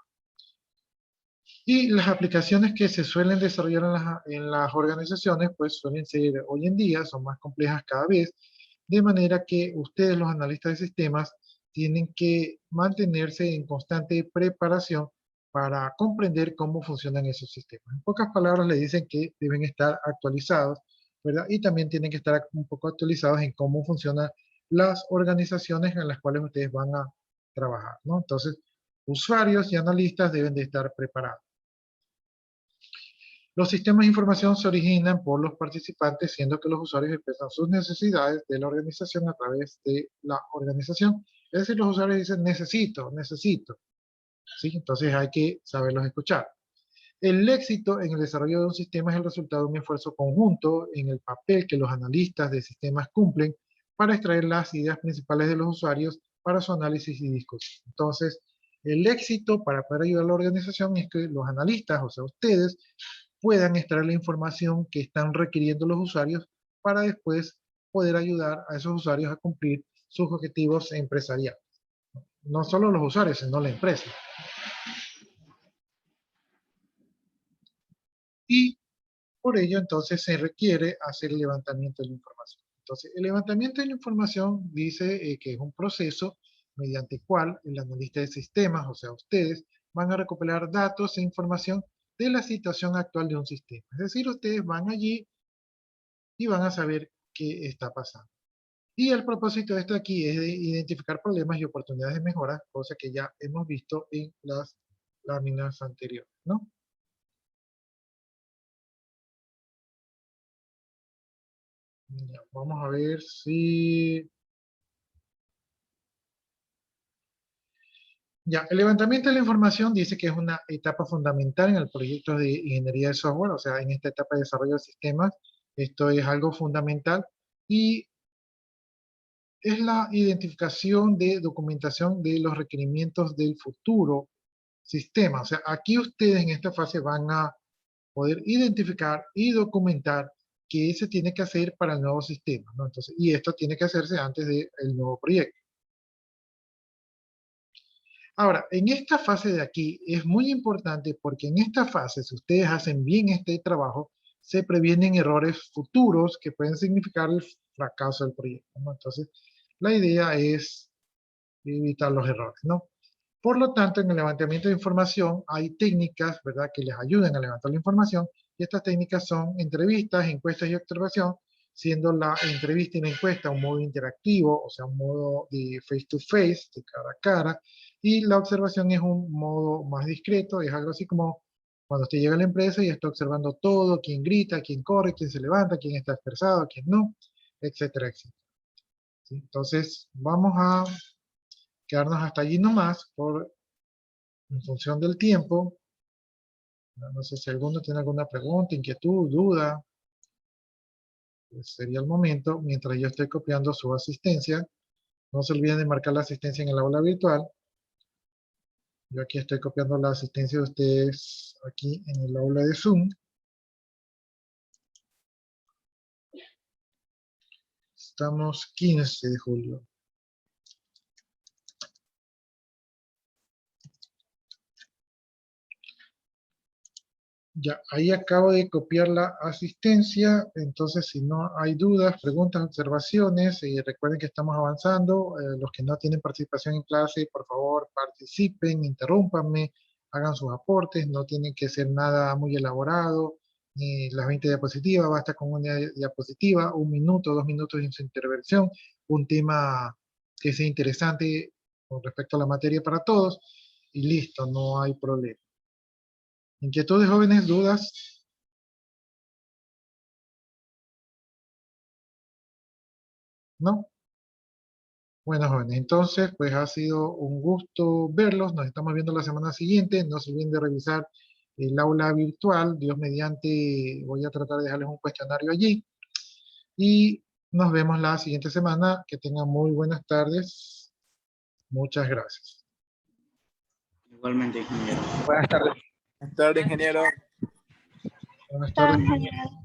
Y las aplicaciones que se suelen desarrollar en las organizaciones, pues suelen ser hoy en día, son más complejas cada vez, de manera que ustedes, los analistas de sistemas, tienen que mantenerse en constante preparación para comprender cómo funcionan esos sistemas. En pocas palabras le dicen que deben estar actualizados, ¿verdad? Y también tienen que estar un poco actualizados en cómo funcionan las organizaciones en las cuales ustedes van a trabajar, ¿no? Entonces, usuarios y analistas deben de estar preparados. Los sistemas de información se originan por los participantes, siendo que los usuarios expresan sus necesidades de la organización a través de la organización. Es decir, los usuarios dicen, necesito. ¿Sí? Entonces hay que saberlos escuchar. El éxito en el desarrollo de un sistema es el resultado de un esfuerzo conjunto en el papel que los analistas de sistemas cumplen para extraer las ideas principales de los usuarios para su análisis y discusión. Entonces, el éxito para poder ayudar a la organización es que los analistas, o sea, ustedes, puedan extraer la información que están requiriendo los usuarios para después poder ayudar a esos usuarios a cumplir sus objetivos empresariales. No solo los usuarios, sino la empresa. Y por ello, entonces, se requiere hacer el levantamiento de la información. Entonces, el levantamiento de la información dice que es un proceso mediante el cual el analista de sistemas, o sea, ustedes, van a recopilar datos e información de la situación actual de un sistema. Es decir, ustedes van allí y van a saber qué está pasando. Y el propósito de esto aquí es de identificar problemas y oportunidades de mejora, cosa que ya hemos visto en las láminas anteriores, ¿no? Ya, vamos a ver si... Ya, el levantamiento de la información dice que es una etapa fundamental en el proyecto de ingeniería de software, o sea, en esta etapa de desarrollo de sistemas, esto es algo fundamental y es la identificación de documentación de los requerimientos del futuro sistema. O sea, aquí ustedes en esta fase van a poder identificar y documentar qué se tiene que hacer para el nuevo sistema, ¿no? Entonces, y esto tiene que hacerse antes del nuevo proyecto. Ahora, en esta fase de aquí es muy importante porque en esta fase, si ustedes hacen bien este trabajo, se previenen errores futuros que pueden significar el fracaso del proyecto, ¿no? Entonces, la idea es evitar los errores, ¿no? Por lo tanto, en el levantamiento de información hay técnicas, ¿verdad?, que les ayudan a levantar la información, y estas técnicas son entrevistas, encuestas y observación, siendo la entrevista y la encuesta un modo interactivo, o sea, un modo de face to face, de cara a cara, y la observación es un modo más discreto, es algo así como cuando usted llega a la empresa y está observando todo, quién grita, quién corre, quién se levanta, quién está estresado, quién no, etcétera, etcétera. ¿Sí? Entonces, vamos a quedarnos hasta allí nomás en función del tiempo. No sé si alguno tiene alguna pregunta, inquietud, duda. Pues sería el momento, mientras yo estoy copiando su asistencia. No se olviden de marcar la asistencia en el aula virtual. Yo aquí estoy copiando la asistencia de ustedes aquí en el aula de Zoom. Estamos 15 de julio. Ya, ahí acabo de copiar la asistencia, entonces si no hay dudas, preguntas, observaciones, recuerden que estamos avanzando, los que no tienen participación en clase, por favor participen, interrúmpanme, hagan sus aportes, no tienen que ser nada muy elaborado, ni las 20 diapositivas, basta con una diapositiva, 1 minuto, 2 minutos en su intervención, un tema que sea interesante con respecto a la materia para todos, y listo, no hay problema. ¿Inquietudes, jóvenes? ¿Dudas? ¿No? Bueno, jóvenes, entonces, pues ha sido un gusto verlos. Nos estamos viendo la semana siguiente. No se olviden de revisar el aula virtual. Dios mediante, voy a tratar de dejarles un cuestionario allí. Y nos vemos la siguiente semana. Que tengan muy buenas tardes. Muchas gracias. Igualmente, ingeniero. Buenas tardes. Buenas tardes, ingeniero. Buenas tardes. Ingeniero.